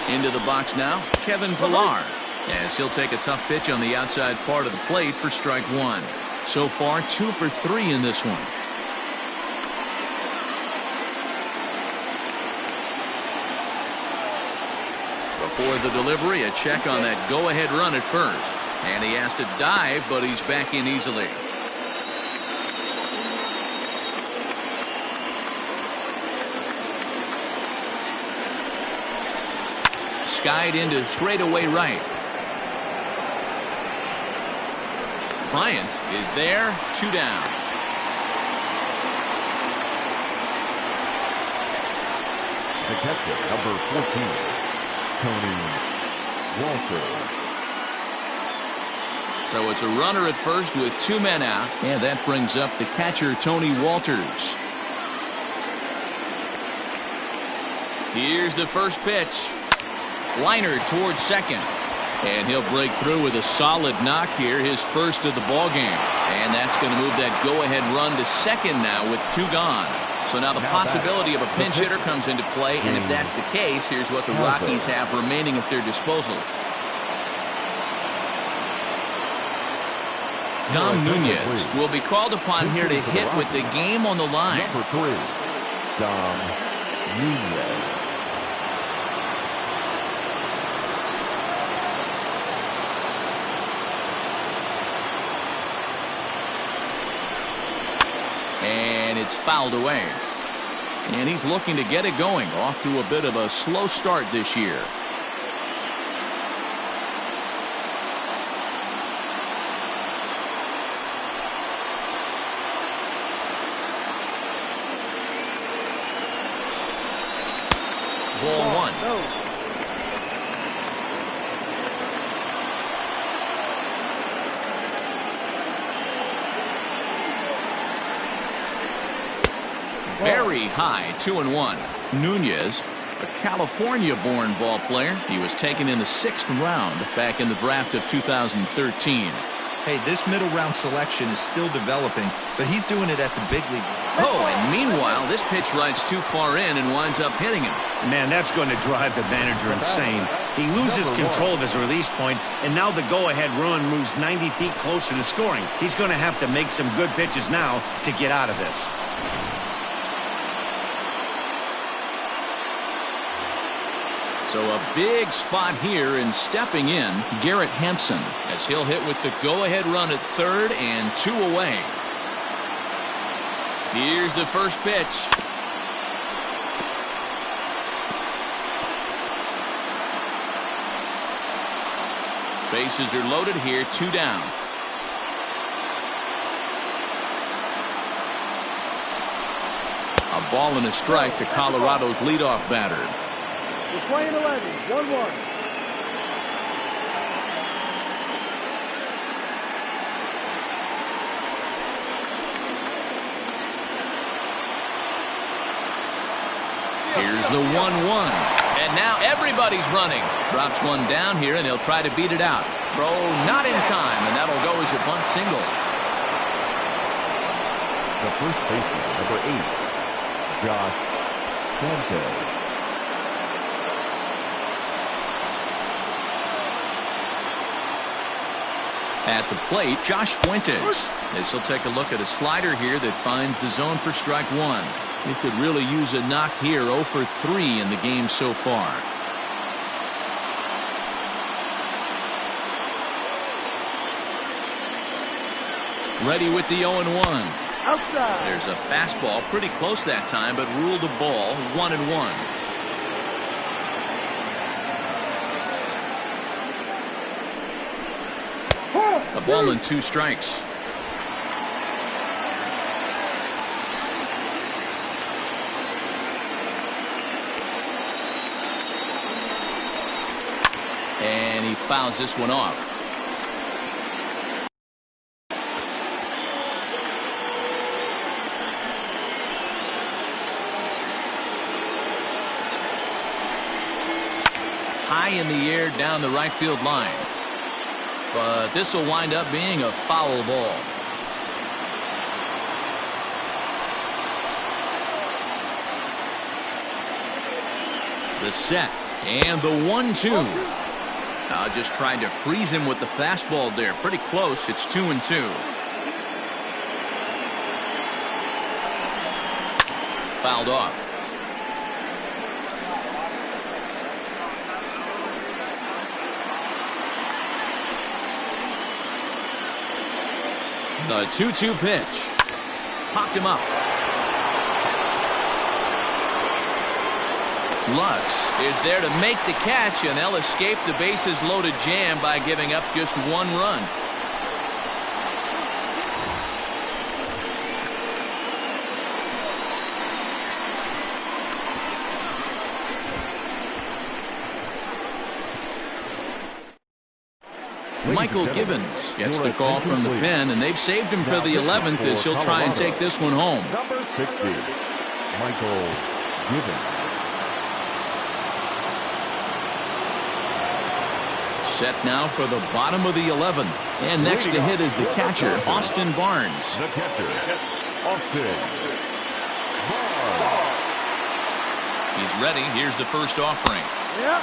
Into the box now, Kevin Pillar, as he'll take a tough pitch on the outside part of the plate for strike 1. So far, 2 for 3 in this one. Before the delivery, a check on that go-ahead run at first. And he has to dive, but he's back in easily. Skied into straightaway right. Bryant is there, 2 down. The catcher, number 14, Tony Walker. So it's a runner at first with 2 men out, and that brings up the catcher, Tony Walters. Here's the first pitch. Liner towards second. And he'll break through with a solid knock here, his first of the ball game. And that's going to move that go-ahead run to second now with 2 gone. So now the possibility of a pinch hitter comes into play, and if that's the case, here's what the Rockies have remaining at their disposal. Dom Nunez will be called upon here to hit with the game on the line. Number 3, Dom Nunez. And it's fouled away. And he's looking to get it going. Off to a bit of a slow start this year. Ball 1. Very high, 2-1. Nunez, a California-born ball player. He was taken in the 6th round back in the draft of 2013. Hey, this middle round selection is still developing, but he's doing it at the big league. Oh, and meanwhile, this pitch rides too far in and winds up hitting him. Man, that's going to drive the manager insane. He loses control of his release point, and now the go-ahead run moves 90 feet closer to scoring. He's going to have to make some good pitches now to get out of this. So a big spot here, and stepping in, Garrett Hampson, as he'll hit with the go-ahead run at third and 2 away. Here's the first pitch. Bases are loaded here, 2 down. A ball and a strike to Colorado's leadoff batter. We're playing 11, 1-1. Here's the 1-1. And now everybody's running. Drops one down here, and he'll try to beat it out. Throw not in time, and that'll go as a bunt single. The first baseman, number 8, Josh Sanchez. At the plate, Josh Fuentes. This will take a look at a slider here that finds the zone for strike 1. He could really use a knock here. 0 for 3 in the game so far. Ready with the 0-1. Outside. There's a fastball pretty close that time, but ruled a ball. 1-1. A ball and 2 strikes. And he fouls this one off. High in the air down the right field line. But this will wind up being a foul ball. The set and the 1-2. Just trying to freeze him with the fastball there. Pretty close. It's 2-2. Fouled off. The 2-2 pitch. Popped him up. Lux is there to make the catch, and they'll escape the bases loaded jam by giving up just one run. Michael Givens gets the call from the pen, and they've saved him for the 11th as he'll try and take this one home. Number 60, Michael Givens. Set now for the bottom of the 11th. And next to hit is the catcher, Austin Barnes. The catcher, Austin Barnes. He's ready. Here's the first offering. Yeah.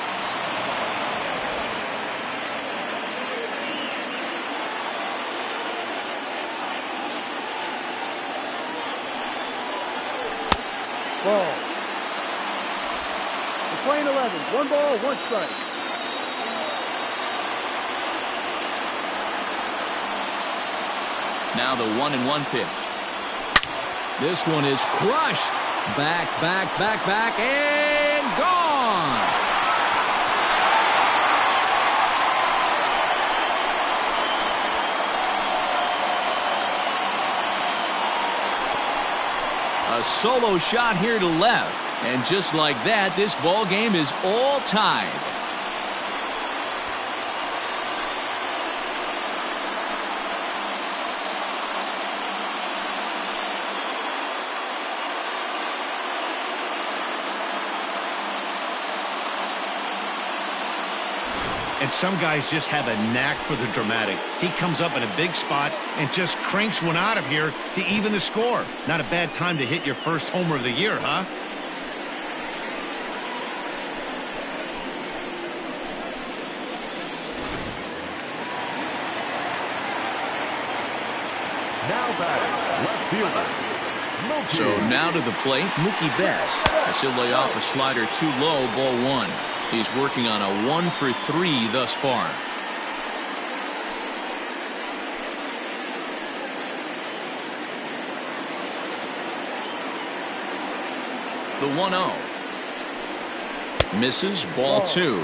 Ball. We're playing 11. 1 ball, 1 strike. Now the 1-1 pitch. This one is crushed. Back, and gone. A solo shot here to left. And just like that, this ball game is all tied. And some guys just have a knack for the dramatic. He comes up in a big spot and just cranks one out of here to even the score. Not a bad time to hit your first homer of the year, huh? Now batting, left fielder, Mookie. So now to the plate, Mookie Betts, as he'll lay off a slider too low, ball 1. He's working on a 1 for 3 thus far. The 1-0. Misses, ball 2.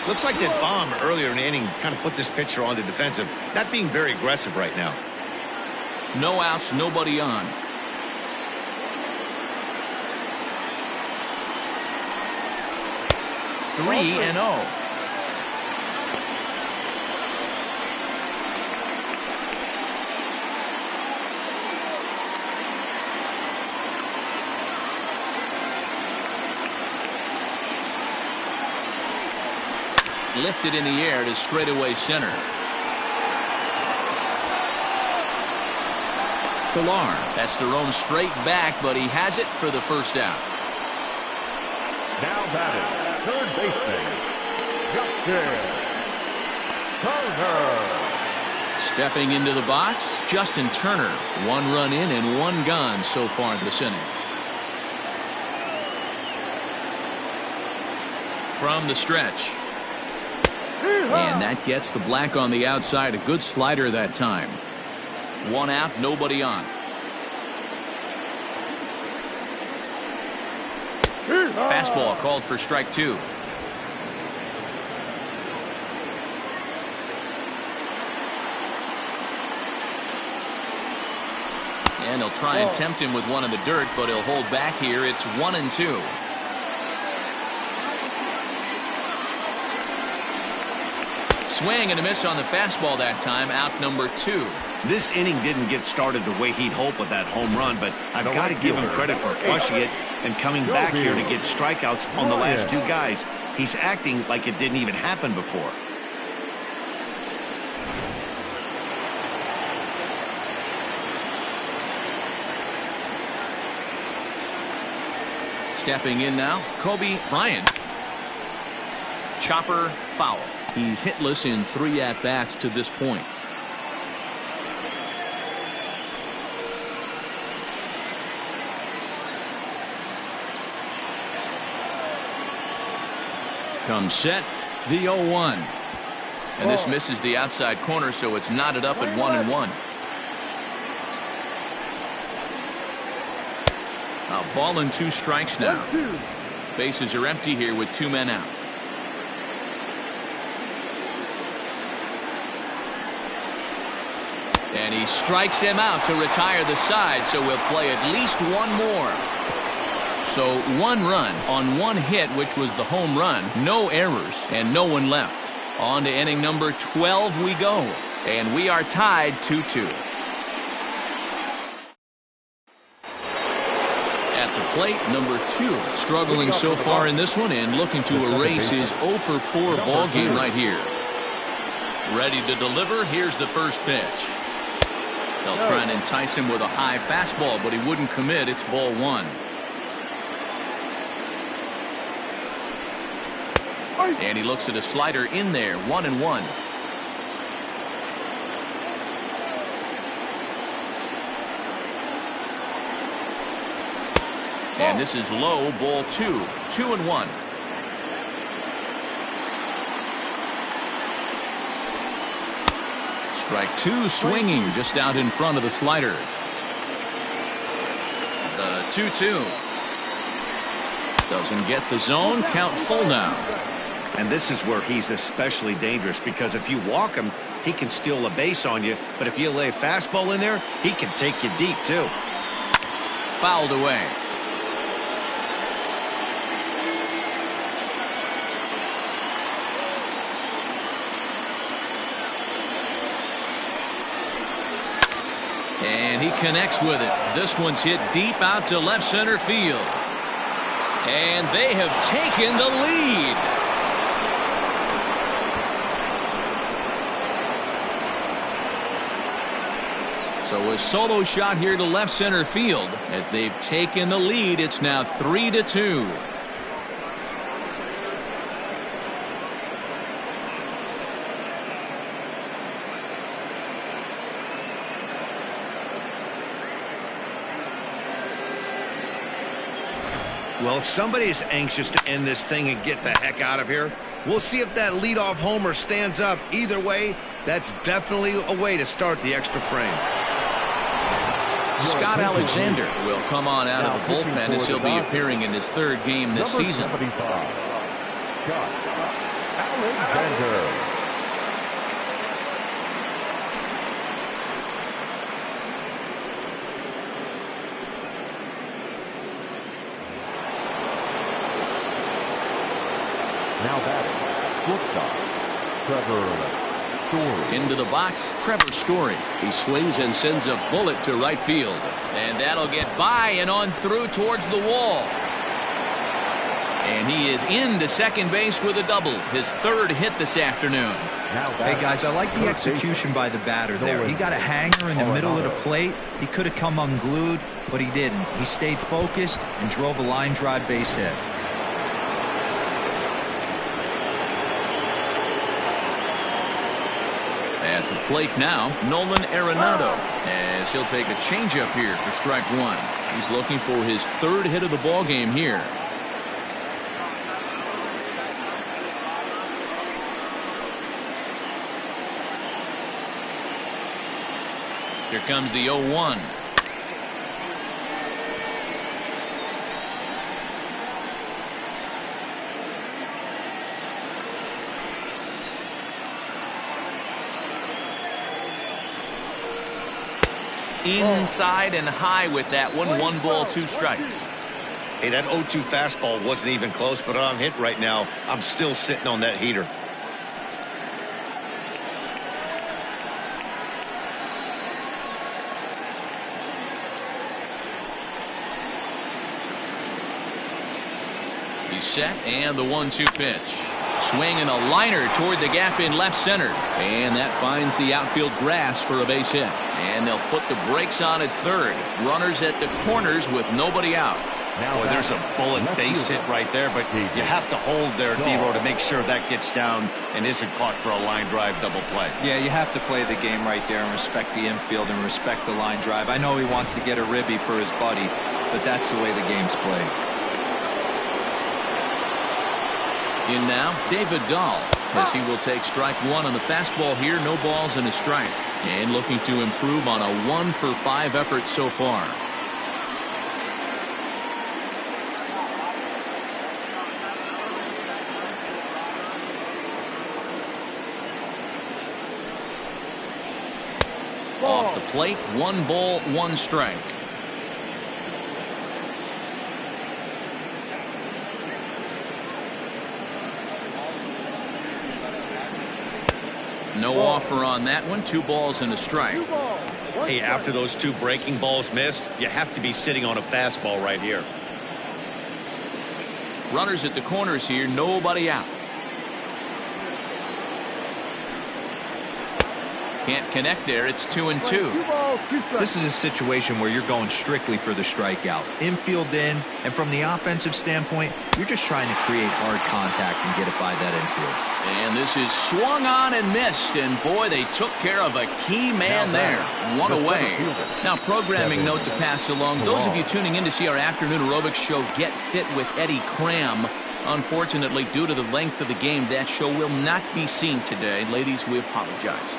Looks like that bomb earlier in the inning kind of put this pitcher on the defensive. Not being very aggressive right now. No outs, nobody on. 3-0. Lifted in the air to straightaway center. Pilar has to roam straight back, but he has it for the first out. Now batting, third baseman, Justin Turner. Stepping into the box, Justin Turner. 1 run in and 1 gone so far this inning. From the stretch. And that gets the black on the outside. A good slider that time. 1 out, nobody on. Fastball called for strike 2. And he'll try and tempt him with one in the dirt, but he'll hold back here. It's 1-2. Swing and a miss on the fastball that time. Out number 2. This inning didn't get started the way he'd hoped with that home run, but I've got to give him credit for flushing it and coming back here to get strikeouts on the last 2 guys. He's acting like it didn't even happen before. Stepping in now, Kobe Bryant. Chopper foul. He's hitless in 3 at-bats to this point. Comes set, the 0-1. And this misses the outside corner, so it's knotted up at 1-1. A ball and 2 strikes now. 1-2. Bases are empty here with 2 men out. And he strikes him out to retire the side, so we'll play at least one more. So 1 run on 1 hit, which was the home run, no errors, and no one left. On to inning number 12 we go, and we are tied 2-2. At the plate, number 2, struggling so far in this one and looking to erase his 0-for-4 ball game right here. Ready to deliver. Here's the first pitch. They'll try and entice him with a high fastball, but he wouldn't commit. It's ball 1. And he looks at a slider in there, 1-1. And this is low, ball 2, 2-1. Strike 2, swinging just out in front of the slider. The 2-2. Doesn't get the zone, count full now. And this is where he's especially dangerous, because if you walk him, he can steal a base on you. But if you lay a fastball in there, he can take you deep, too. Fouled away. And he connects with it. This one's hit deep out to left center field. And they have taken the lead. So a solo shot here to left center field. As they've taken the lead, it's now 3-2. Well, somebody is anxious to end this thing and get the heck out of here. We'll see if that leadoff homer stands up. Either way, that's definitely a way to start the extra frame. Scott Alexander will come on out of the bullpen as he'll be appearing in his 3rd game this season. Scott Alexander. Now batting, shortstop, Trevor Story. Into the box, Trevor Story. He swings and sends a bullet to right field. And that'll get by and on through towards the wall. And he is into second base with a double. His 3rd hit this afternoon. Hey, guys, I like the execution by the batter there. He got a hanger in the middle of the plate. He could have come unglued, but he didn't. He stayed focused and drove a line drive base hit. At the plate now, Nolan Arenado, as he'll take a changeup here for strike 1. He's looking for his 3rd hit of the ball game here. Here comes the 0-1. Inside and high with that one. 1 ball, 2 strikes. Hey, that 0-2 fastball wasn't even close, but on hit right now, I'm still sitting on that heater. He's set, and the 1-2 pitch. Swinging a liner toward the gap in left center. And that finds the outfield grass for a base hit. And they'll put the brakes on at 3rd. Runners at the corners with nobody out. Boy, there's a bullet base hit right there, but you have to hold there, D-Row, to make sure that gets down and isn't caught for a line drive double play. Yeah, you have to play the game right there and respect the infield and respect the line drive. I know he wants to get a ribby for his buddy, but that's the way the game's played. In now, David Dahl, as he will take strike 1 on the fastball here. No balls and a strike. And looking to improve on a 1-for-5 effort so far. the plate. 1 ball, 1 strike. No offer on that one. 2 balls and a strike. Hey, after those 2 breaking balls missed, you have to be sitting on a fastball right here. Runners at the corners here. Nobody out. Can't connect there. It's 2-2. This is a situation where you're going strictly for the strikeout. Infield in, and from the offensive standpoint, you're just trying to create hard contact and get it by that infield. And this is swung on and missed, and boy, they took care of a key man there. 1 away. Now, programming note to pass along. Those of you tuning in to see our afternoon aerobics show, Get Fit with Eddie Cram. Unfortunately, due to the length of the game, that show will not be seen today. Ladies, we apologize.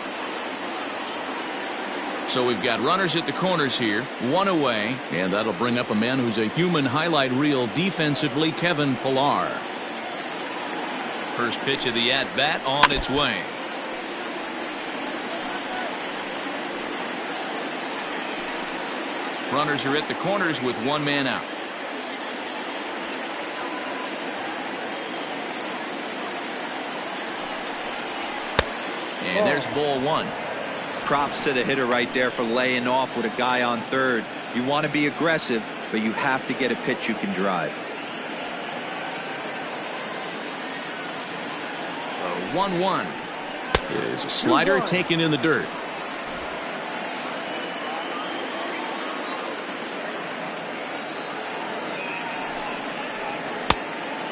So we've got runners at the corners here, 1 away, and that'll bring up a man who's a human highlight reel defensively, Kevin Pillar. First pitch of the at-bat on its way. Runners are at the corners with 1 man out. And there's ball 1. Props to the hitter right there for laying off with a guy on third. You want to be aggressive, but you have to get a pitch you can drive. 1-1 is a slider taken in the dirt.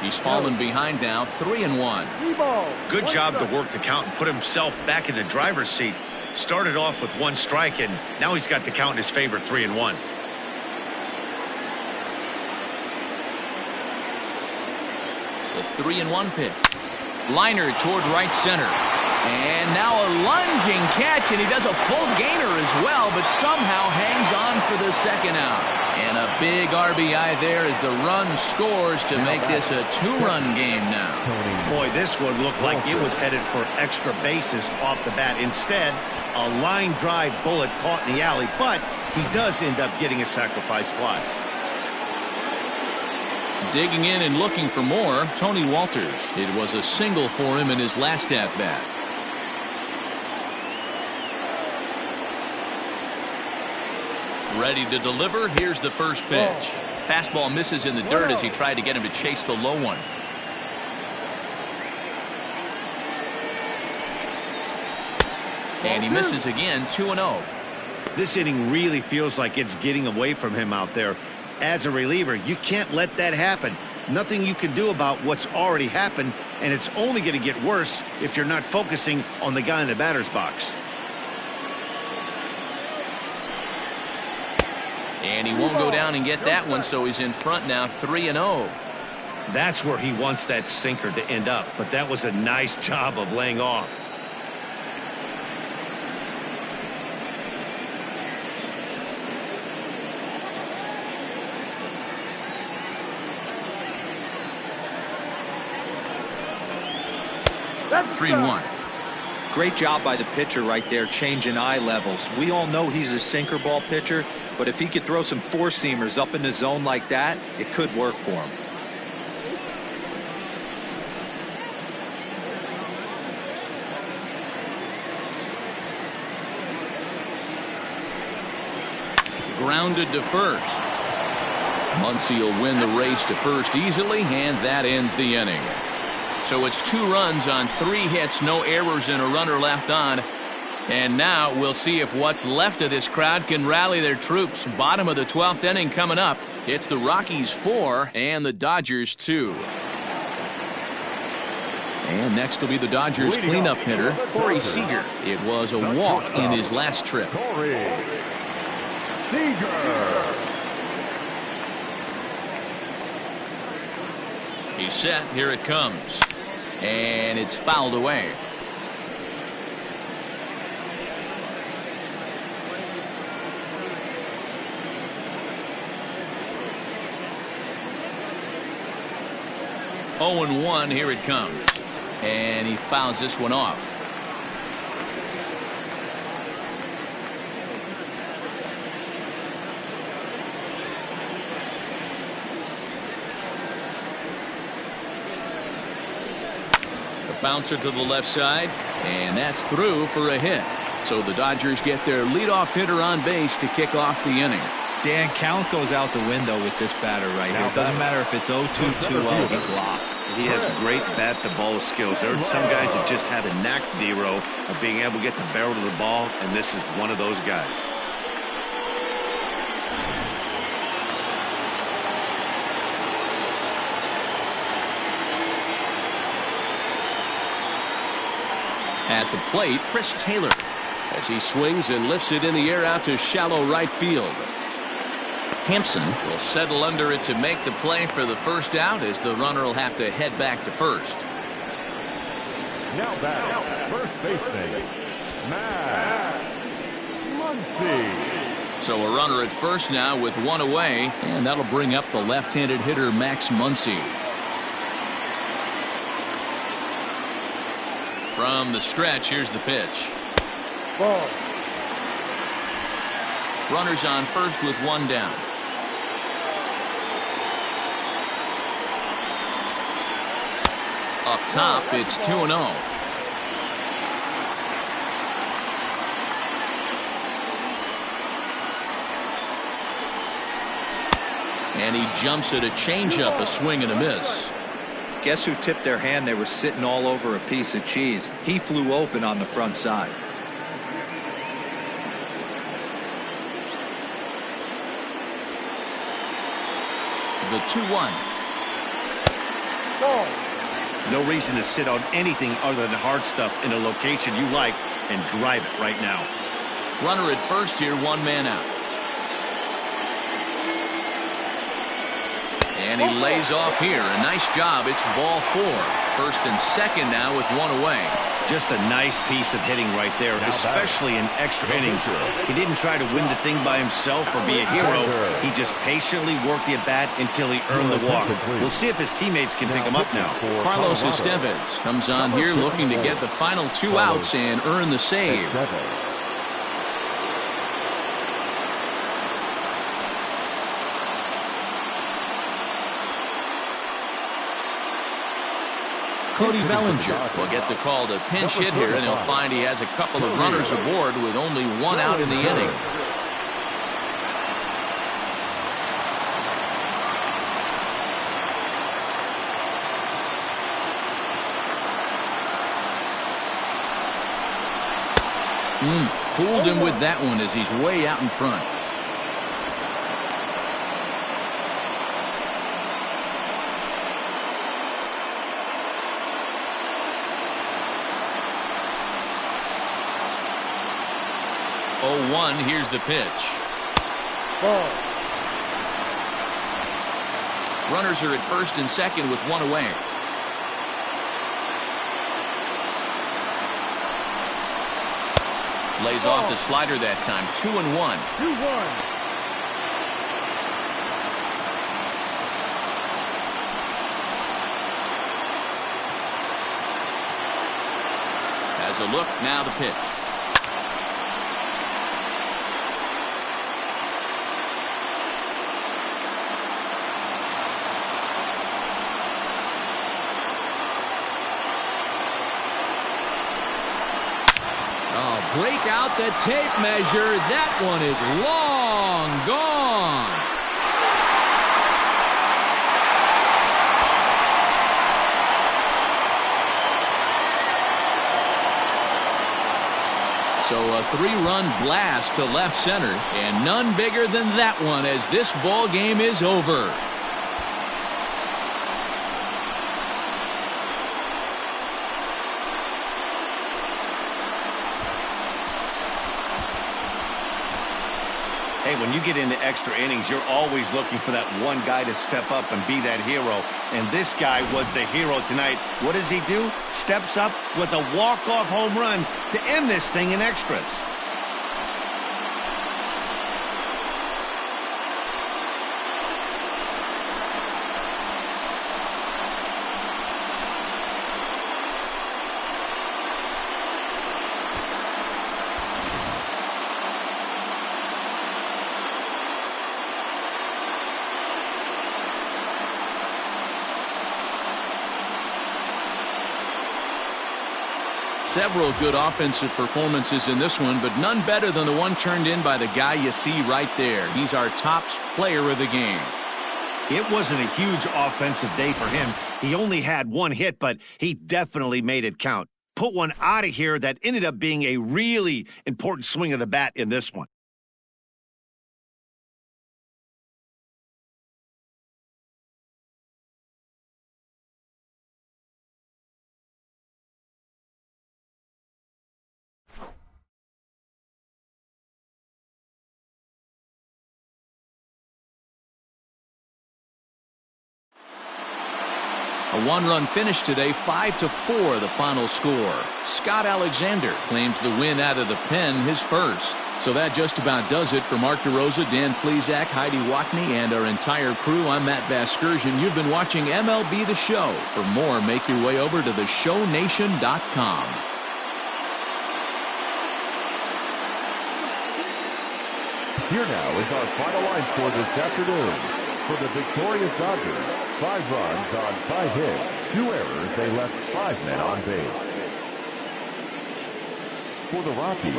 He's fallen behind now. 3-1. Good job to work the count and put himself back in the driver's seat. Started off with 1 strike, and now he's got the count in his favor. 3-1. The 3-1 pitch. Liner toward right center. And now a lunging catch, and he does a full gainer as well, but somehow hangs on for the 2nd out. And a big RBI there as the run scores to make this a 2-run game now. Boy, this one looked like it was headed for extra bases off the bat. Instead, a line drive bullet caught in the alley, but he does end up getting a sacrifice fly. Digging in and looking for more, Tony Walters. It was a single for him in his last at-bat. Ready to deliver. Here's the first pitch. Fastball misses in the dirt as he tried to get him to chase the low one. And he misses again. 2-0. This inning really feels like it's getting away from him out there. As a reliever, you can't let that happen. Nothing you can do about what's already happened, and it's only going to get worse if you're not focusing on the guy in the batter's box. And he won't go down and get that one, so he's in front now. 3-0. That's where he wants that sinker to end up, but that was a nice job of laying off. That's 3-1. Great job by the pitcher right there, changing eye levels. We all know he's a sinker ball pitcher, but if he could throw some 4-seamers up in the zone like that, it could work for him. Grounded to first. Muncy will win the race to first easily, and that ends the inning. So it's 2 runs on 3 hits, no errors, and a runner left on. And now we'll see if what's left of this crowd can rally their troops. Bottom of the 12th inning coming up. It's the Rockies 4 and the Dodgers 2. And next will be the Dodgers cleanup hitter, Corey Seager. It was a walk in his last trip. Corey Seager. He's set. Here it comes. And it's fouled away. Oh, and 1. Here it comes. And he fouls this one off. Bouncer to the left side, and that's through for a hit. So the Dodgers get their leadoff hitter on base to kick off the inning. Dan, count goes out the window with this batter right here. It doesn't matter if it's 0-2, 2-0, he's locked. He has great bat-to-ball skills. There are some guys that just have a knack, D-Row, of being able to get the barrel of the ball, and this is one of those guys. At the plate, Chris Taylor, as he swings and lifts it in the air out to shallow right field. Hampson will settle under it to make the play for the first out, as the runner will have to head back to first. Now back, first baseman, Matt Muncy. So a runner at first now with one away, and that'll bring up the left-handed hitter Max Muncy. From the stretch, here's the pitch. Ball. Runners on first with one down. Up top, it's 2-0. And he jumps at a changeup, a swing and a miss. Guess who tipped their hand? They were sitting all over a piece of cheese. He flew open on the front side. The 2-1. Ball. No reason to sit on anything other than hard stuff in a location you like and drive it right now. Runner at first here, one man out. And he lays off here. A nice job. It's ball 4. First and second now with one away. Just a nice piece of hitting right there, especially in extra innings. He didn't try to win the thing by himself or be a hero. He just patiently worked the at-bat until he earned the walk. We'll see if his teammates can pick him up now. Carlos Estevez comes on here looking to get the final 2 outs and earn the save. Cody Bellinger will get the call to pinch hit here, and he'll find he has a couple of runners aboard with only one out in the inning. Fooled him with that one as he's way out in front. Here's the pitch. Ball. Runners are at first and second with one away. Lays off the slider that time. 2-1. 2-1. Has a look, now the pitch. Break out the tape measure. That one is long gone. So a 3-run blast to left center, and none bigger than that one as this ball game is over. Hey, when you get into extra innings, you're always looking for that one guy to step up and be that hero. And this guy was the hero tonight. What does he do? Steps up with a walk-off home run to end this thing in extras. Several good offensive performances in this one, but none better than the one turned in by the guy you see right there. He's our top player of the game. It wasn't a huge offensive day for him. He only had one hit, but he definitely made it count. Put one out of here that ended up being a really important swing of the bat in this one. A one-run finish today, 5-4 the final score. Scott Alexander claims the win out of the pen, his first. So that just about does it for Mark DeRosa, Dan Plesac, Heidi Watney, and our entire crew. I'm Matt Vasgersian. You've been watching MLB The Show. For more, make your way over to theshownation.com. Here now is our final line score this afternoon. For the victorious Dodgers, 5 runs on 5 hits, 2 errors, they left 5 men on base. For the Rockies,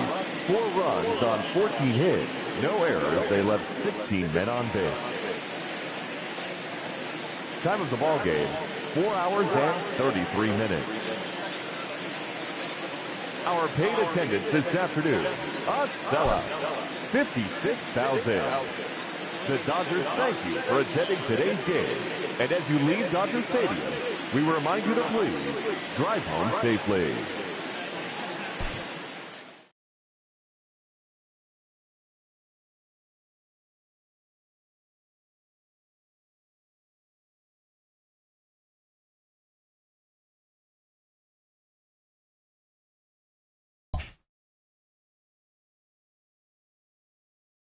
4 runs on 14 hits, no errors, they left 16 men on base. Time of the ball game, 4 hours and 33 minutes. Our paid attendance this afternoon, a sellout, 56,000. The Dodgers thank you for attending today's game. And as you leave Dodger Stadium, we remind you to please drive home safely.